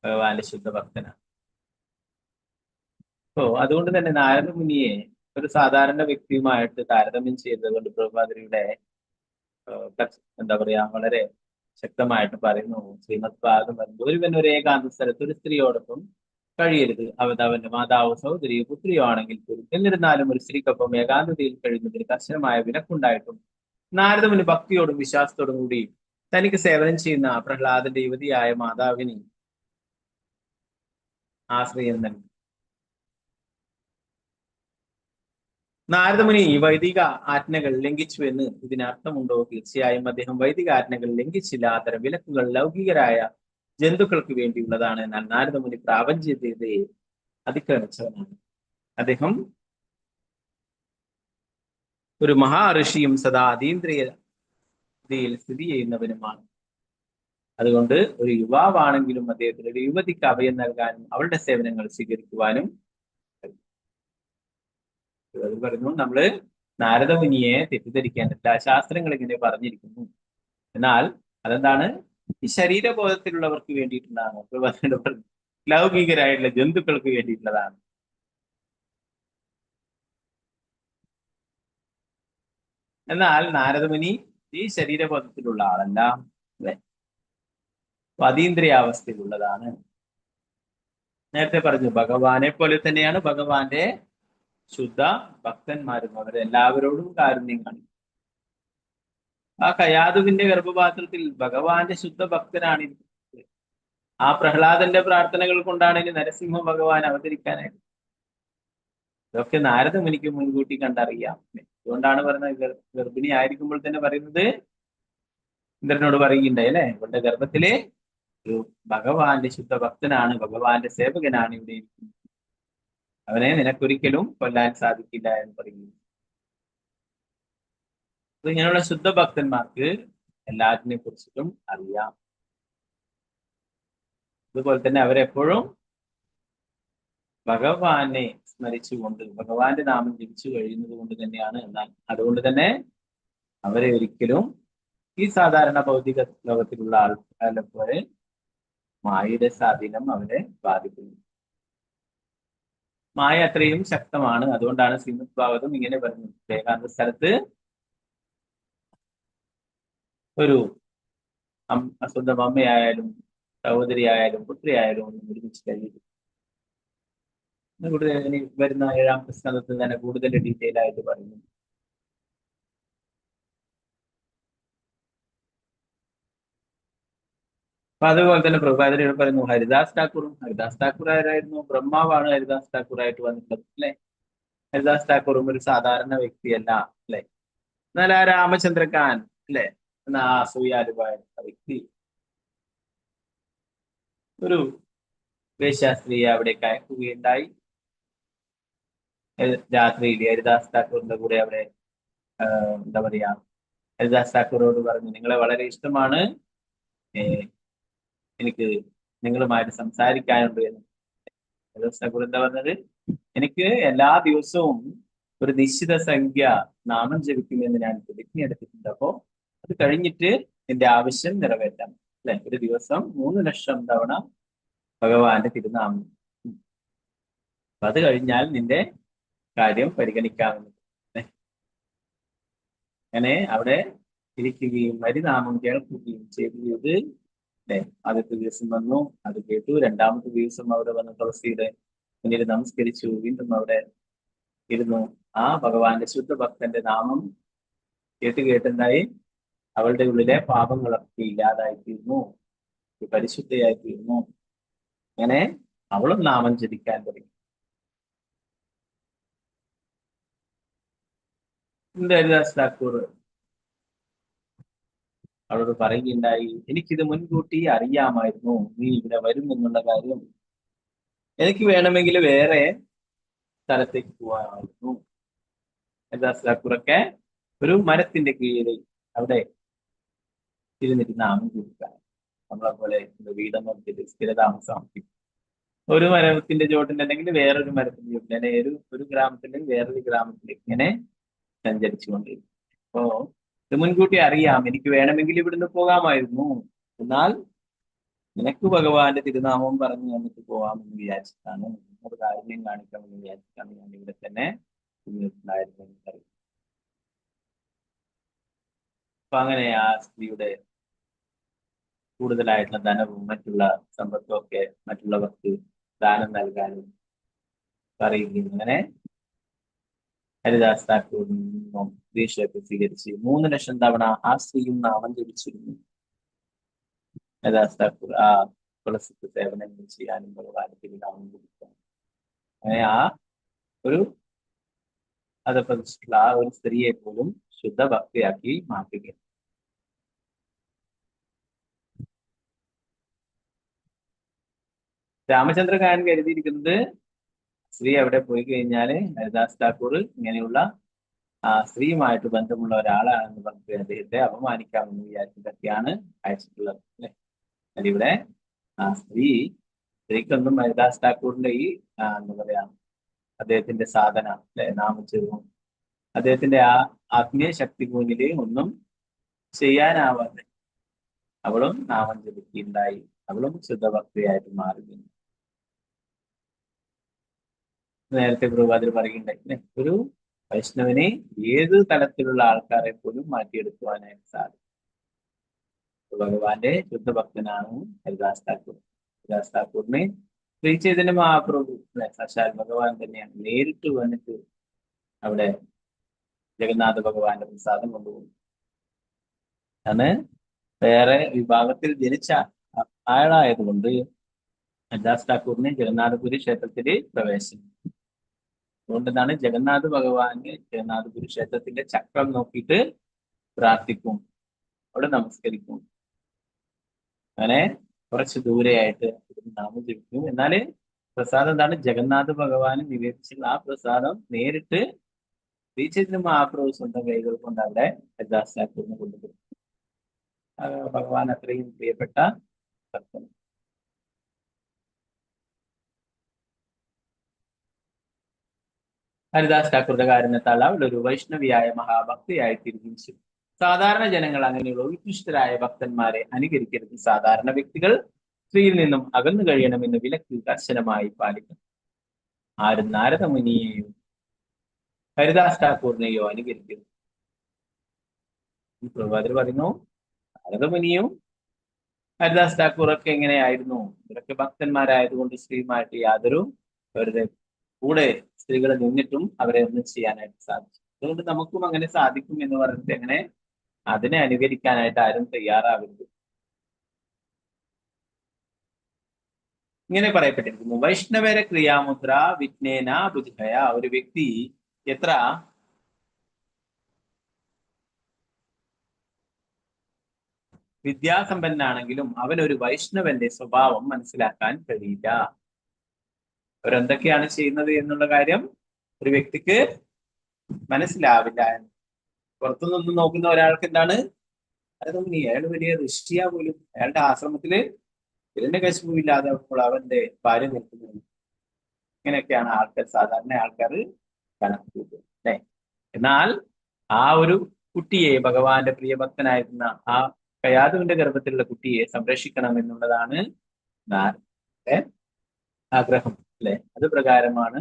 ഭഗവാന്റെ ശുദ്ധ ഭക്തനാണ്. അപ്പോ അതുകൊണ്ട് തന്നെ നാരദമുനിയെ ഒരു സാധാരണ വ്യക്തിയുമായിട്ട് താരതമ്യം ചെയ്തത് കൊണ്ട് പ്രഭുപാദരിയുടെ എന്താ പറയാ വളരെ ശക്തമായിട്ട് പറയുന്നു. ശ്രീമദ് ഭാഗവതം ഒരുവൻ ഒരു ഏകാന്ത സ്ഥലത്ത് ഒരു സ്ത്രീയോടൊപ്പം കഴിയരുത്. അവന്റെ മാതാവോ സഹോദരിയോ പുത്രിയോ ആണെങ്കിൽ പോലും. എന്നിരുന്നാലും ഒരു സ്ത്രീക്കൊപ്പം ഏകാന്തതയിൽ കഴിയുന്നതിന് കർശനമായ വിലക്കുണ്ടായിട്ടും നാരദമുനി ഭക്തിയോടും വിശ്വാസത്തോടും കൂടി തനിക്ക് സേവനം ചെയ്യുന്ന പ്രഹ്ലാദന്റെ യുവതിയായ മാതാവിന് ആശ്രയം നൽകി. നാരദമുനി വൈദിക ആജ്ഞകൾ ലംഘിച്ചു എന്ന് ഇതിനർത്ഥമുണ്ടോ? തീർച്ചയായും അദ്ദേഹം വൈദിക ആജ്ഞകൾ ലംഘിച്ചില്ല. അത്തരം വിലക്കുകൾ ലൗകികരായ ജന്തുക്കൾക്ക് വേണ്ടിയുള്ളതാണ്. എന്നാൽ നാരദമുനി പ്രാപഞ്ചികതയെ അതിക്രമിച്ചവനാണ്. അദ്ദേഹം ഒരു മഹാഋഷിയും സദാ അതീന്ദ്രിയതയിൽ സ്ഥിതി ചെയ്യുന്നവനുമാണ്. അതുകൊണ്ട് ഒരു യുവാവാണെങ്കിലും അദ്ദേഹത്തിന് ഒരു യുവതിക്ക് അഭയം നൽകാനും അവളുടെ സേവനങ്ങൾ സ്വീകരിക്കുവാനും അത് പറഞ്ഞു. നമ്മള് നാരദമുനിയെ തെറ്റിദ്ധരിക്കാനില്ല. ശാസ്ത്രങ്ങൾ ഇങ്ങനെ പറഞ്ഞിരിക്കുന്നു. എന്നാൽ അതെന്താണ്? ഈ ശരീരബോധത്തിലുള്ളവർക്ക് വേണ്ടിയിട്ടുള്ളതാണ്. ലൗകികരായിട്ടുള്ള ജന്തുക്കൾക്ക് വേണ്ടിയിട്ടുള്ളതാണ്. എന്നാൽ നാരദമുനി ഈ ശരീരബോധത്തിലുള്ള ആളല്ല, അല്ലെ, അതീന്ദ്രിയാവസ്ഥയിലുള്ളതാണ്. നേരത്തെ പറഞ്ഞു, ഭഗവാനെ പോലെ തന്നെയാണ് ഭഗവാന്റെ ശുദ്ധ ഭക്തന്മാരും. അവരെല്ലാവരോടും കാരുണ്യം കാണിക്കും. ആ കയാതുവിന്റെ ഗർഭപാത്രത്തിൽ ഭഗവാന്റെ ശുദ്ധ ഭക്തനാണ്. ആ പ്രഹ്ലാദന്റെ പ്രാർത്ഥനകൾ കൊണ്ടാണ് ഇനി നരസിംഹ ഭഗവാൻ അവതരിക്കാനായിട്ട്. ഇതൊക്കെ നാരദമുനിക്ക് മുൻകൂട്ടി കണ്ടറിയാം. അതുകൊണ്ടാണ് പറയുന്നത്, ഗർഭിണി ആയിരിക്കുമ്പോൾ തന്നെ പറയുന്നത്, ഇന്ദ്രനോട് പറയുകയുണ്ടായി അല്ലെ, ഇവളുടെ ഗർഭത്തിലെ ഒരു ഭഗവാന്റെ ശുദ്ധ ഭക്തനാണ്, ഭഗവാന്റെ സേവകനാണ് ഇവിടെ ഇരിക്കുന്നത്. അവനെ നിനക്കൊരിക്കലും കൊല്ലാൻ സാധിക്കില്ല എന്ന് പറയുന്നു. ഇങ്ങനെയുള്ള ശുദ്ധ ഭക്തന്മാർക്ക് എല്ലാറ്റിനെ കുറിച്ചിട്ടും അറിയാം. അതുപോലെ തന്നെ അവരെപ്പോഴും ഭഗവാനെ സ്മരിച്ചുകൊണ്ട് ഭഗവാന്റെ നാമം ജപിച്ചു കഴിയുന്നത് കൊണ്ട് തന്നെയാണ്. എന്നാൽ അതുകൊണ്ട് തന്നെ അവരെ ഒരിക്കലും ഈ സാധാരണ ഭൗതിക ലോകത്തിലുള്ള ആൾക്കാരെ പോലെ മായയുടെ സ്വാധീനം അവരെ ബാധിക്കുന്നു. മായ അത്രയും ശക്തമാണ്. അതുകൊണ്ടാണ് ശ്രീമദ് ഭാഗവതം ഇങ്ങനെ പറയുന്നത്, ഏകാന്ത സ്ഥലത്ത് ഒരു സ്വന്തം അമ്മയായാലും സഹോദരിയായാലും പുത്രിയായാലും ഒന്നും ഒരുമിച്ച് കഴിയും. കൂടുതൽ ഇനി വരുന്ന 7-ാമത്തെ സ്കന്ധത്തിൽ തന്നെ കൂടുതൽ ഡീറ്റെയിൽ ആയിട്ട് പറയുന്നു. അപ്പൊ അതുപോലെ തന്നെ പ്രഭാതരിയോട് പറയുന്നു, ഹരിദാസ് ഠാക്കൂർ ആരായിരുന്നു? ബ്രഹ്മാവാണ് ഹരിദാസ് ഠാക്കൂർ ആയിട്ട് വന്നിട്ടുള്ളത് അല്ലെ. ഹരിദാസ് ഠാക്കൂറും ഒരു സാധാരണ വ്യക്തിയല്ല അല്ലെ. എന്നാൽ ആ രാമചന്ദ്രഖാൻ അല്ലെ എന്ന ആ അസൂയാലുവായ വ്യക്തി ഒരു വേശ്യാസ്ത്രീയെ അവിടേക്ക് അയക്കുകയുണ്ടായി. രാത്രിയിൽ ഹരിദാസ് താക്കൂറിന്റെ കൂടെ അവിടെ എന്താ പറയാ, ഹരിദാസ് താക്കൂറോട് പറഞ്ഞു, നിങ്ങളെ വളരെ ഇഷ്ടമാണ്, എനിക്ക് നിങ്ങളുമായിട്ട് സംസാരിക്കാനുണ്ട് എന്ന്. ഹരിദാസ് താക്കൂർ എന്താ പറഞ്ഞത്? എനിക്ക് എല്ലാ ദിവസവും ഒരു നിശ്ചിത സംഖ്യ നാമം ജപിക്കുമെന്ന് ഞാൻ പ്രതിജ്ഞ എടുത്തിട്ടുണ്ട്. അപ്പോ അത് കഴിഞ്ഞിട്ട് എന്റെ ആവശ്യം നിറവേറ്റാം. അല്ലെ, ഒരു ദിവസം 3 ലക്ഷം തവണ ഭഗവാന്റെ തിരുനാമം. അപ്പൊ അത് കഴിഞ്ഞാൽ നിന്റെ കാര്യം പരിഗണിക്കാമെന്ന്. അങ്ങനെ അവിടെ ഇരിക്കുകയും ഹരിനാമം കേൾക്കുകയും ചെയ്തത്. ആദ്യത്തെ ദിവസം വന്നു, അത് കേട്ടു. രണ്ടാമത്തെ ദിവസം അവിടെ വന്ന് തുളസിയുടെ മുന്നിൽ നമസ്കരിച്ചു. വീണ്ടും അവിടെ ഇരുന്നു. ആ ഭഗവാന്റെ ശുദ്ധ ഭക്തന്റെ നാമം കേട്ടുണ്ടായി അവളുടെ ഉള്ളിലെ പാപങ്ങളൊക്കെ ഇല്ലാതായിത്തീർന്നു, പരിശുദ്ധയായിത്തീർന്നു. അങ്ങനെ അവളും നാമം ജപിക്കാൻ തുടങ്ങി. ഹരിദാസ് താക്കൂർ അവളോട് പറയുകയുണ്ടായി, എനിക്കിത് മുൻകൂട്ടി അറിയാമായിരുന്നു നീ ഇവിടെ വരും എന്നുള്ള കാര്യം. എനിക്ക് വേണമെങ്കിൽ വേറെ സ്ഥലത്തേക്ക് പോകാമായിരുന്നു. ഹരിദാസ് താക്കൂറൊക്കെ ഒരു മരത്തിന്റെ കീഴിൽ അവിടെ ഇരുന്നിട്ട് നാമം കൊടുക്കാൻ, നമ്മളെ പോലെ വീടമൊക്കെ സ്ഥിരതാമസം. ഒരു മരത്തിന്റെ ചോട്ടിൽ അല്ലെങ്കിൽ വേറൊരു മരത്തിന്റെ ചോട്ടിൽ, അല്ലെങ്കിൽ ഒരു ഗ്രാമത്തിലേക്ക് വേറൊരു ഗ്രാമത്തിലേക്ക് ഇങ്ങനെ സഞ്ചരിച്ചുകൊണ്ടിരിക്കും. അപ്പോ ഇത് മുൻകൂട്ടി അറിയാം, എനിക്ക് വേണമെങ്കിൽ ഇവിടുന്ന് പോകാമായിരുന്നു, എന്നാൽ നിനക്ക് ഭഗവാന്റെ തിരുനാമം പറഞ്ഞു തന്നിട്ട് പോകാമെന്ന് വിചാരിച്ചിട്ടാണ്, ഒരു കാരുണ്യം കാണിക്കാമെന്ന് വിചാരിച്ചിട്ടാണ് ഞാൻ ഇവിടെ തന്നെ ഉണ്ടായിരുന്നു എനിക്കറിയാം. അപ്പൊ അങ്ങനെ ആ സ്ത്രീയുടെ കൂടുതലായിട്ടുള്ള ധനവും മറ്റുള്ള സമ്പത്തും ഒക്കെ മറ്റുള്ളവർക്ക് ദാനം നൽകാനും പറയുകയും, അങ്ങനെ ഹരിദാസ് താക്കൂറിൽ നിന്നും ദീക്ഷയൊക്കെ സ്വീകരിച്ച് 3 ലക്ഷം തവണ ആ സ്ത്രീയും നാമം ജപിച്ചിരുന്നു. ഹരിദാസ് താക്കൂർ ആ തുളസിക്ക് സേവനങ്ങൾ ചെയ്യാനും ഭഗവാന്റെ നാമം ജപിക്കാനും, അങ്ങനെ ആ ഒരു അതപ്രതിഷ്ഠിച്ചുള്ള ആ ഒരു സ്ത്രീയെ പോലും ശുദ്ധ ഭക്തിയാക്കി മാറ്റുക. രാമചന്ദ്രകാരൻ കരുതിയിരിക്കുന്നത് സ്ത്രീ അവിടെ പോയി കഴിഞ്ഞാല് ഹരിദാസ് താക്കൂർ ഇങ്ങനെയുള്ള സ്ത്രീയുമായിട്ട് ബന്ധമുള്ള ഒരാളാണെന്ന് പറഞ്ഞ് അദ്ദേഹത്തെ അപമാനിക്കാമെന്ന് വിചാരിച്ചിട്ടൊക്കെയാണ് അയച്ചിട്ടുള്ളത്. അല്ലെ, അതിവിടെ ആ സ്ത്രീക്കൊന്നും ഹരിദാസ് താക്കൂറിന്റെ ഈ എന്താ പറയാ അദ്ദേഹത്തിന്റെ സാധന, അല്ലെ, നാമജപവും അദ്ദേഹത്തിന്റെ ആ ആത്മീയ ശക്തി മുന്നിൽ ഒന്നും ചെയ്യാനാവാതെ അവളും നാമം ജപിക്കുകയുണ്ടായി. അവളും ശുദ്ധഭക്തിയായിട്ട് മാറുകയും. നേരത്തെ പ്രഭാതിൽ പറയുകയുണ്ടായി, ഒരു വൈഷ്ണവനെ ഏത് തലത്തിലുള്ള ആൾക്കാരെ പോലും മാറ്റിയെടുക്കുവാനായിട്ട് സാധിക്കും. ഭഗവാന്റെ ശുദ്ധഭക്തനാണ് ഹരിദാസ് താക്കൂർ. ഹരിദാസ് താക്കൂറിനെ ശ്രീ ചൈതന്യ മഹാപ്രഭു സാക്ഷാൽ ഭഗവാൻ തന്നെയാണ് നേരിട്ട് വന്നിട്ട് അവിടെ ജഗന്നാഥ ഭഗവാന്റെ പ്രസാദം കൊണ്ടുപോകും. അന്ന് വേറെ വിഭാഗത്തിൽ ജനിച്ച ആളായതുകൊണ്ട് ഹരിദാസ് താക്കൂറിന് ജഗന്നാഥപുരി ക്ഷേത്രത്തില് പ്രവേശനം. അതുകൊണ്ടെന്താണ് ജഗന്നാഥ ഭഗവാന് ജഗന്നാഥപുരി ക്ഷേത്രത്തിന്റെ ചക്രം നോക്കിയിട്ട് പ്രാർത്ഥിക്കും, അവിടെ നമസ്കരിക്കും. അങ്ങനെ കുറച്ച് ദൂരെയായിട്ട് നാമം ജപിക്കും. എന്നാല് പ്രസാദം എന്താണ്? ജഗന്നാഥ ഭഗവാന് നിവേദിച്ചുള്ള ആ പ്രസാദം നേരിട്ട് ശ്രീചൈതന്യ മഹാപ്രഭു സ്വന്തം കൈകൾ കൊണ്ട് അവിടെ ഹരിദാസ് താക്കൂറിന് കൊണ്ടുപോകും. ഭഗവാൻ അത്രയും പ്രിയപ്പെട്ട ഭക്തൻ. ഹരിദാസ് താക്കൂറിന്റെ കാരണത്താൽ അവൾ ഒരു വൈഷ്ണവിയായ മഹാഭക്തിയായി തീരുകയും ചെയ്തു. സാധാരണ ജനങ്ങൾ അങ്ങനെയുള്ള ഉത്കൃഷ്ടരായ ഭക്തന്മാരെ അനുകരിക്കരുത്. സാധാരണ വ്യക്തികൾ സ്ത്രീയിൽ നിന്നും അകന്നു കഴിയണമെന്ന് വിലക്ക് കർശനമായി പാലിക്കണം. ആരും നാരദ മുനിയെയോ ഹരിദാസ് താക്കൂറിനെയോ അനുകരിക്കരുത്. പ്രഭാതിൽ പറയുന്നു, നാരദ മുനിയും ഹരിദാസ് താക്കൂറൊക്കെ എങ്ങനെയായിരുന്നു? ഇവരൊക്കെ ഭക്തന്മാരായതുകൊണ്ട് സ്ത്രീയുമായിട്ട് യാതൊരു അവരുടെ കൂടെ സ്ത്രീകൾ നിന്നിട്ടും അവരെ ഒന്നും ചെയ്യാനായിട്ട് സാധിച്ചു. അതുകൊണ്ട് നമുക്കും അങ്ങനെ സാധിക്കും എന്ന് പറഞ്ഞിട്ട് എങ്ങനെ അതിനെ അനുകരിക്കാനായിട്ട് ആരും തയ്യാറാവരുത്. ഇങ്ങനെ പറയപ്പെട്ടിരിക്കുന്നു, വൈഷ്ണവര ക്രിയാമുദ്ര വിജ്ഞേന ബുദ്ധിഹയ. ഒരു വ്യക്തി എത്ര വിദ്യാസമ്പന്നാണെങ്കിലും അവനൊരു വൈഷ്ണവന്റെ സ്വഭാവം മനസ്സിലാക്കാൻ കഴിയില്ല. അവരെന്തൊക്കെയാണ് ചെയ്യുന്നത് എന്നുള്ള കാര്യം ഒരു വ്യക്തിക്ക് മനസ്സിലാവില്ല എന്ന്. പുറത്തുനിന്ന് നോക്കുന്ന ഒരാൾക്ക് എന്താണ് നാരദമുനി, അയാൾ വലിയ ഋഷിയാ പോലും, അയാളുടെ ആശ്രമത്തില് ഹിരണ്യകശിപു ഇല്ലാതപ്പോൾ അവന്റെ ഭാര്യ നിൽക്കുന്നത്. ഇങ്ങനെയൊക്കെയാണ് ആൾക്കാർ, സാധാരണ ആൾക്കാർ കണക്കൂട്ടുന്നത് അല്ലെ. എന്നാൽ ആ ഒരു കുട്ടിയെ, ഭഗവാന്റെ പ്രിയഭക്തനായിരുന്ന ആ കയാതുവിന്റെ ഗർഭത്തിലുള്ള കുട്ടിയെ സംരക്ഷിക്കണം എന്നുള്ളതാണ് നാരദന്റെ ആഗ്രഹം അല്ലെ. അത് പ്രകാരമാണ്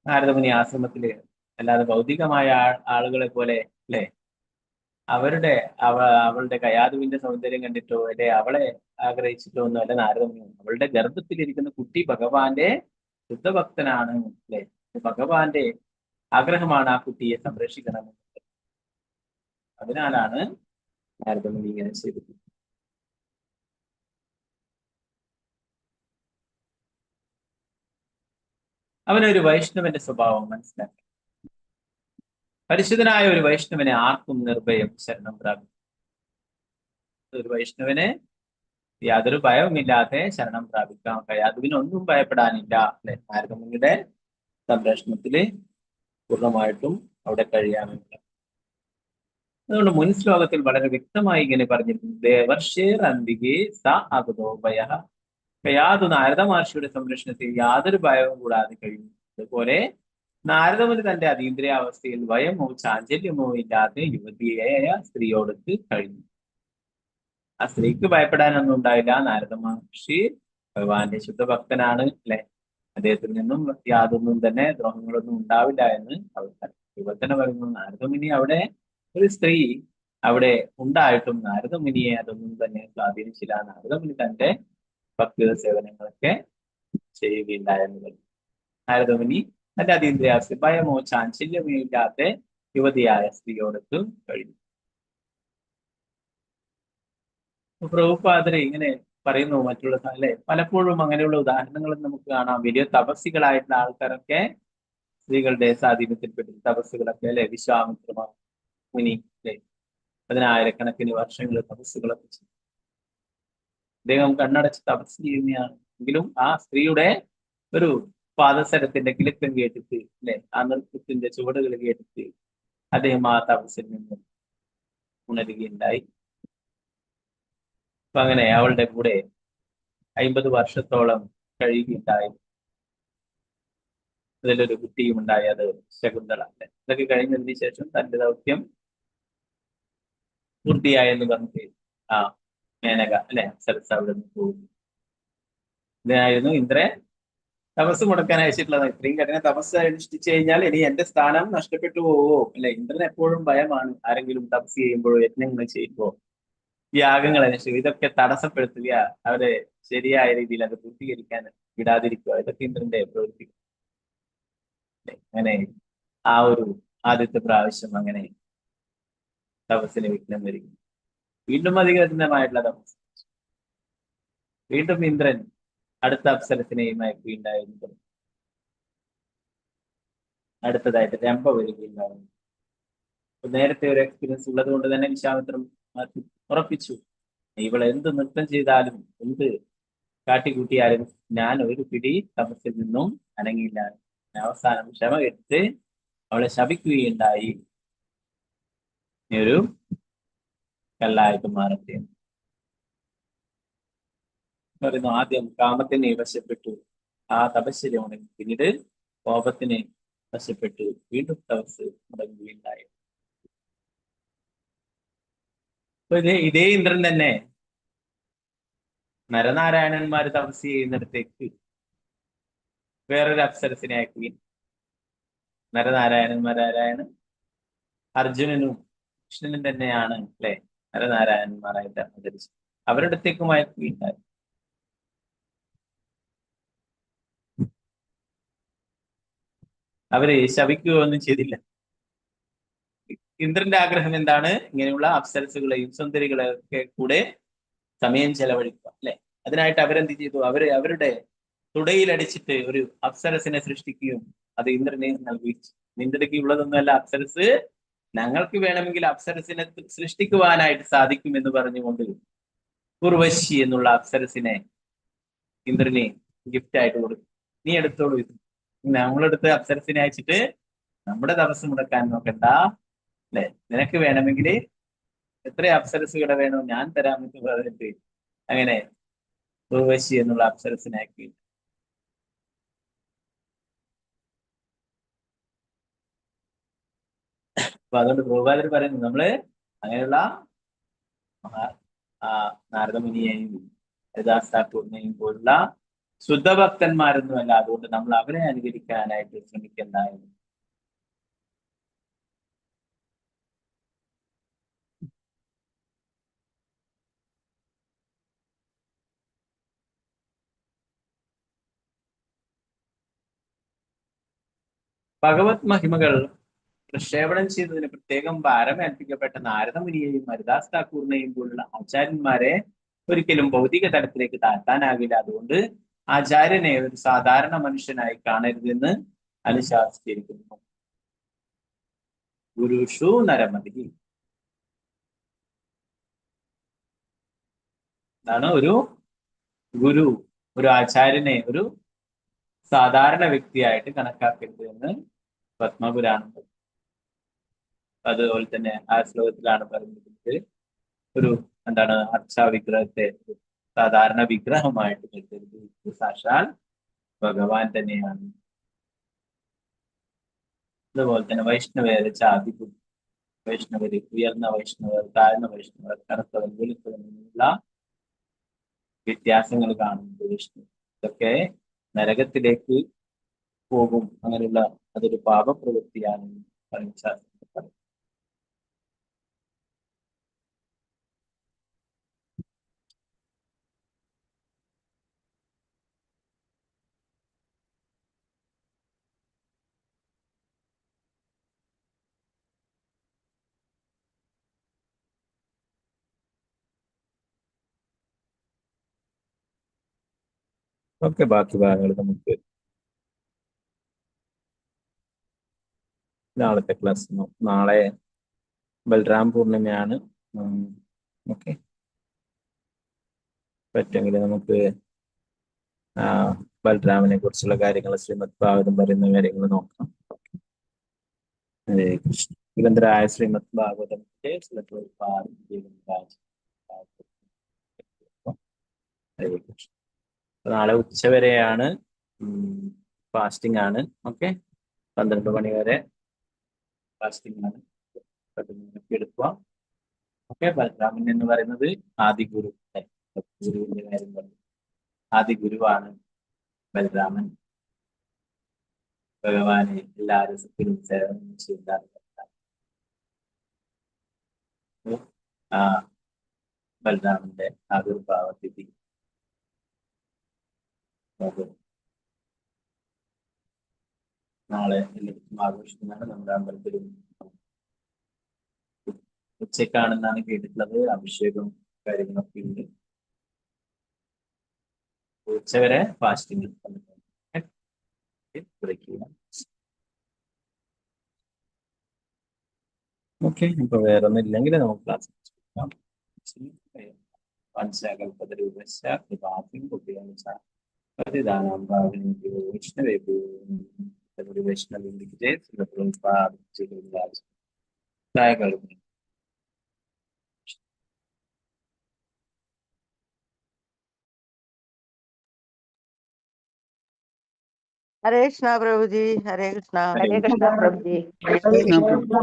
നാരദമുനി ആശ്രമത്തില്, അല്ലാതെ ഭൗതികമായ ആളുകളെ പോലെ അല്ലെ അവളുടെ കയാതുവിന്റെ സൗന്ദര്യം കണ്ടിട്ടോ അല്ലെ അവളെ ആഗ്രഹിച്ചിട്ടോ ഒന്നും അല്ല നാരദമുനി. അവളുടെ ഗർഭത്തിലിരിക്കുന്ന കുട്ടി ഭഗവാന്റെ ശുദ്ധഭക്തനാണ് അല്ലെ. ഭഗവാന്റെ ആഗ്രഹമാണ് ആ കുട്ടിയെ സംരക്ഷിക്കണം. അതിനാലാണ് നാരദമുനി ഇങ്ങനെ ചെയ്തത്. അവനൊരു വൈഷ്ണവന്റെ സ്വഭാവം മനസ്സിലാക്കി. പരിശുദ്ധനായ ഒരു വൈഷ്ണവനെ ആർക്കും നിർഭയം ശരണം പ്രാപിക്കും. ഒരു വൈഷ്ണവന് യാതൊരു ഭയവുമില്ലാതെ ശരണം പ്രാപിക്കാം. കയാതുവിനൊന്നും ഭയപ്പെടാനില്ല അല്ലെ. നാരദമുനിയുടെ സംരക്ഷണത്തില് പൂർണ്ണമായിട്ടും അവിടെ കഴിയാമെന്നില്ല. അതുകൊണ്ട് മുൻ ശ്ലോകത്തിൽ വളരെ വ്യക്തമായി ഇങ്ങനെ പറഞ്ഞിട്ടുണ്ട്, ദേവർഷേർ അന്തികെ സ അഗതോ ഭയ. കയാതു നാരദ മഹർഷിയുടെ സംരക്ഷണത്തിൽ യാതൊരു ഭയവും കൂടാതെ കഴിയുന്നു. അതുപോലെ നാരദമുനി തന്റെ അതീന്ദ്രിയാവസ്ഥയിൽ ഭയമോ ചാഞ്ചല്യമോ ഇല്ലാതെ യുവതിയായ സ്ത്രീയോടൊത്ത് കഴിഞ്ഞു. ആ സ്ത്രീക്ക് ഭയപ്പെടാനൊന്നും ഉണ്ടായില്ല. നാരദ മഹർഷി ഭഗവാന്റെ ശുദ്ധഭക്തനാണ് അല്ലെ. അദ്ദേഹത്തിൽ നിന്നും യാതൊന്നും തന്നെ ദ്രോഹങ്ങളൊന്നും ഉണ്ടാവില്ല എന്ന് അവർ യുവതനെ പറയുന്നു. നാരദമുനി അവിടെ ഒരു സ്ത്രീ അവിടെ ഉണ്ടായിട്ടും നാരദമുനിയെ അതൊന്നും തന്നെ സ്വാധീനിച്ചില്ല. നാരദമുനി തന്റെ ഭക്തി സേവനങ്ങളൊക്കെ ചെയ്യുകയില്ല എന്ന് പറഞ്ഞു. നാരദമുനി തന്റെ അതീന്ദ്രിയാവസ്ഥ ഭയമോ ചാഞ്ചല്യമോ ഇല്ലാത്ത യുവതിയായ സ്ത്രീയോടൊത്ത് കഴിഞ്ഞു. പ്രഭുപാദര് ഇങ്ങനെ പറയുന്നു മറ്റുള്ള അല്ലെ, പലപ്പോഴും അങ്ങനെയുള്ള ഉദാഹരണങ്ങൾ നമുക്ക് കാണാം. വലിയ തപസ്സികളായിട്ടുള്ള ആൾക്കാരൊക്കെ സ്ത്രീകളുടെ സ്വാധീനത്തിൽപ്പെട്ട തപസ്സുകളൊക്കെ അല്ലെ. വിശ്വാമിത്ര മുനി അല്ലെ, 10,000-കണക്കിന് വർഷങ്ങൾ തപസ്സുകളൊക്കെ ചെയ്യും. അദ്ദേഹം കണ്ണടച്ച് തപസ് ചെയ്യുന്നതാണ്. എങ്കിലും ആ സ്ത്രീയുടെ ഒരു പാദസരത്തിന്റെ കിലുക്കം കേട്ടിട്ട് അല്ലെ, ആ നൃത്തത്തിന്റെ ചുവടുകൾ കേട്ടിട്ട് അദ്ദേഹം ആ തപസ്സിൽ നിന്നും ഉണരുകയുണ്ടായി. അപ്പൊ അങ്ങനെ അവളുടെ കൂടെ 50 വർഷത്തോളം കഴിയുകയുണ്ടായി. അതിലൊരു കുട്ടിയും ഉണ്ടായി, അത് ശകുന്തള അല്ലെ. ഇതൊക്കെ കഴിഞ്ഞതിന് ശേഷം തന്റെ ദൗത്യം പൂർത്തിയായെന്ന് പറഞ്ഞിട്ട് ആ മേനക അല്ലെ അപ്സരസ് അവിടെ നിന്ന് പോകും. ഇതിനായിരുന്നു ഇന്ദ്രൻ തപസ് മുടക്കാൻ അയച്ചിട്ടുള്ളത്. ഇത്രയും കഠിന തപസ് അനുഷ്ഠിച്ചു കഴിഞ്ഞാൽ ഇനി എന്റെ സ്ഥാനം നഷ്ടപ്പെട്ടു പോവോ അല്ലെ. ഇന്ദ്രൻ എപ്പോഴും ഭയമാണ്. ആരെങ്കിലും തപസ് ചെയ്യുമ്പോഴോ യജ്ഞങ്ങൾ ചെയ്യുമ്പോ യാഗങ്ങൾ അനുഷ്ഠിക്കുക, ഇതൊക്കെ തടസ്സപ്പെടുത്തുക, അവരെ ശരിയായ രീതിയിൽ അത് പൂർത്തീകരിക്കാൻ വിടാതിരിക്കുക, ഇതൊക്കെ ഇന്ദ്രന്റെ പ്രവൃത്തി. അങ്ങനെ ആ ഒരു ആദ്യത്തെ പ്രാവശ്യം അങ്ങനെ തപസ്സിന് വിഘ്നം വരിക. വീണ്ടും അധികമായിട്ടുള്ള തപസ്. വീണ്ടും ഇന്ദ്രൻ അടുത്ത അപ്സരത്തിനെയും അയക്കുകയുണ്ടായിരുന്നു. അടുത്തതായിട്ട് രംഭ വരികയുണ്ടായിരുന്നു. നേരത്തെ ഒരു എക്സ്പീരിയൻസ് ഉള്ളത് കൊണ്ട് തന്നെ വിശ്വാമിത്രൻ ഉറപ്പിച്ചു, ഇവൾ എന്ത് നൃത്തം ചെയ്താലും എന്ത് കാട്ടിക്കൂട്ടിയാലും ഞാൻ ഒരു പിടി തപസ്സിൽ നിന്നും അനങ്ങിയില്ല. അവസാനം ക്ഷമ എടുത്ത് അവളെ ശപിക്കുകയുണ്ടായി, ഒരു കല്ലായിട്ട് മാറട്ടെ പറയുന്നു. ആദ്യം കാമത്തിനെ വശപ്പെട്ടു, ആ തപശ്ശേരി ഉണങ്ങി. പിന്നീട് കോപത്തിനെ വശപ്പെട്ടു, വീണ്ടും തപസ് മുടങ്ങുകയുണ്ടായി. അപ്പൊ ഇതേ ഇന്ദ്രൻ തന്നെ നരനാരായണന്മാര് തപസ് ചെയ്യുന്നിടത്തേക്ക് വേറൊരു അപ്സരസിനെ അയക്കുകയും, നരനാരായണന്മാരാരായണൻ അർജുനനും കൃഷ്ണനും തന്നെയാണ് അല്ലെ നരനാരായണന്മാരായിട്ട് അവതരിച്ചു. അവരുടെ അടുത്തേക്കും അയക്കുകയുണ്ടായി. അവര് ശപിക്കുകയൊന്നും ചെയ്തില്ല. ഇന്ദ്രന്റെ ആഗ്രഹം എന്താണ്? ഇങ്ങനെയുള്ള അപ്സരസുകളെയും സുന്ദരികളെയൊക്കെ കൂടെ സമയം ചെലവഴിക്കുക അല്ലെ. അതിനായിട്ട് അവരെന്ത് ചെയ്തു? അവരുടെ തുടയിലടിച്ചിട്ട് ഒരു അപ്സരസിനെ സൃഷ്ടിക്കുകയും അത് ഇന്ദ്രനെ നൽകി. നിന്റെ ഉള്ളതൊന്നുമല്ല അപ്സരസ്, ഞങ്ങൾക്ക് വേണമെങ്കിൽ അപ്സരസിനെ സൃഷ്ടിക്കുവാനായിട്ട് സാധിക്കും എന്ന് പറഞ്ഞുകൊണ്ട് ഉർവശി എന്നുള്ള അപ്സരസിനെ ഇന്ദ്രനെ ഗിഫ്റ്റ് ആയിട്ട് കൊടുക്കും. നീ എടുത്തോളൂ ഇത് നമ്മളെടുത്ത് അപ്സരസിനെ അയച്ചിട്ട് നമ്മുടെ തപസ് മുടക്കാൻ നോക്കണ്ട, അല്ലെ? നിനക്ക് വേണമെങ്കിൽ എത്ര അപ്സരസുകളെ വേണോ ഞാൻ തരാമെന്ന് പറഞ്ഞിട്ട് അങ്ങനെ ഉർവശി എന്നുള്ള അപ്സരസിനാക്കി. അപ്പൊ അതുകൊണ്ട് പ്രഭുപാദർ പറയുന്നു, നമ്മള് അങ്ങനെയുള്ള നാരദമുനിയെയും ഹരിദാസ് ഠാക്കൂറിനെയും പോലുള്ള ശുദ്ധഭക്തന്മാരൊന്നുമല്ല. അതുകൊണ്ട് നമ്മൾ അവരെ അനുകരിക്കാനായിട്ട് ശ്രമിക്കണ്ടായിരുന്നു. ഭഗവത് മഹിമകൾ പ്രക്ഷേപണം ചെയ്തതിന് പ്രത്യേകം ഭാരം ഏൽപ്പിക്കപ്പെട്ട നാരദമുനിയെയും ഹരിദാസ് ഠാക്കൂറിനെയും പോലുള്ള ആചാര്യന്മാരെ ഒരിക്കലും ഭൗതിക തലത്തിലേക്ക് താഴ്ത്താനാകില്ല. അതുകൊണ്ട് ആചാര്യനെ ഒരു സാധാരണ മനുഷ്യനായി കാണരുതെന്ന് അനുശാസിച്ചിരിക്കുന്നു. ഗുരുഷു നരമതി. എന്താണ് ഒരു ഗുരു, ഒരു ആചാര്യനെ ഒരു സാധാരണ വ്യക്തിയായിട്ട് കണക്കാക്കരുത് എന്ന് പത്മപുരാണം. അതുപോലെ തന്നെ ആ ശ്ലോകത്തിലാണ് പറയുന്നത്, ഒരു എന്താണ് അർച്ചാവിഗ്രഹത്തെ സാധാരണ വിഗ്രഹമായിട്ട് കരുതരുത്, സാക്ഷാൽ ഭഗവാൻ തന്നെയാണ്. അതുപോലെ തന്നെ വൈഷ്ണവേര ചാതിപു, വൈഷ്ണവര് ഉയർന്ന വൈഷ്ണവർ, താഴ്ന്ന വൈഷ്ണവർ, കറുത്തവർ, വെളുത്തവർ എന്നുള്ള വ്യത്യാസങ്ങൾ കാണുന്നത് വിഷ്ണു. ഇതൊക്കെ നരകത്തിലേക്ക് പോകും, അങ്ങനെയുള്ള അതൊരു പാപപ്രവൃത്തിയാണ് ശാസ്ത്രത്തിൽ പറയുന്നത്. ഓക്കെ, ബാക്കി ഭാഗങ്ങൾ നമുക്ക് നാളത്തെ ക്ലാസ്. നാളെ ബൽറാം പൂർണിമയാണ്. ഓക്കെ, പറ്റുമെങ്കിൽ നമുക്ക് ബൽറാമിനെ കുറിച്ചുള്ള കാര്യങ്ങൾ, ശ്രീമദ് ഭാഗവതം പറയുന്ന കാര്യങ്ങൾ നോക്കാം. ഹരേ കൃഷ്ണ. ഗ്രന്ഥരായ ശ്രീമദ് ഭാഗവതത്തെ ഹരേ കൃഷ്ണ. നാളെ ഉച്ചവരെയാണ് ഫാസ്റ്റിംഗ് ആണ്. ഓക്കെ, 12 മണി വരെ ഫാസ്റ്റിംഗ് ആണ്. എടുക്കുക. ഓക്കെ, ബൽറാമൻ എന്ന് പറയുന്നത് ആദിഗുരു, ഗുരുവിന്റെ കാര്യം പറഞ്ഞു. ആദിഗുരുവാണ് ബൽറാമൻ. ഭഗവാനെ എല്ലാ രസത്തിലും സേവനം ചെയ്താണ് ബൽറാമന്റെ ആവിർഭാവ തിഥി. നാളെ എല്ലാവർക്കും ആഘോഷിക്കുന്നതാണ്. നമ്മുടെ അമ്പലത്തിലും ഉച്ചക്കാണെന്നാണ് കേട്ടിട്ടുള്ളത്. അഭിഷേകവും കാര്യങ്ങളൊക്കെ ഉണ്ട്. ഉച്ചവരെ ഫാസ്റ്റിംഗ് ബ്രേക്ക്. ഓക്കെ, ഇപ്പൊ വേറെ ഒന്നും ഇല്ലെങ്കിൽ നമുക്ക് ക്ലാസ് വൈഷ്ണവ हरे कृष्णा प्रभु जी, हरे कृष्णा। हरे कृष्णा प्रभु जी। हरे कृष्ण प्रभु जी।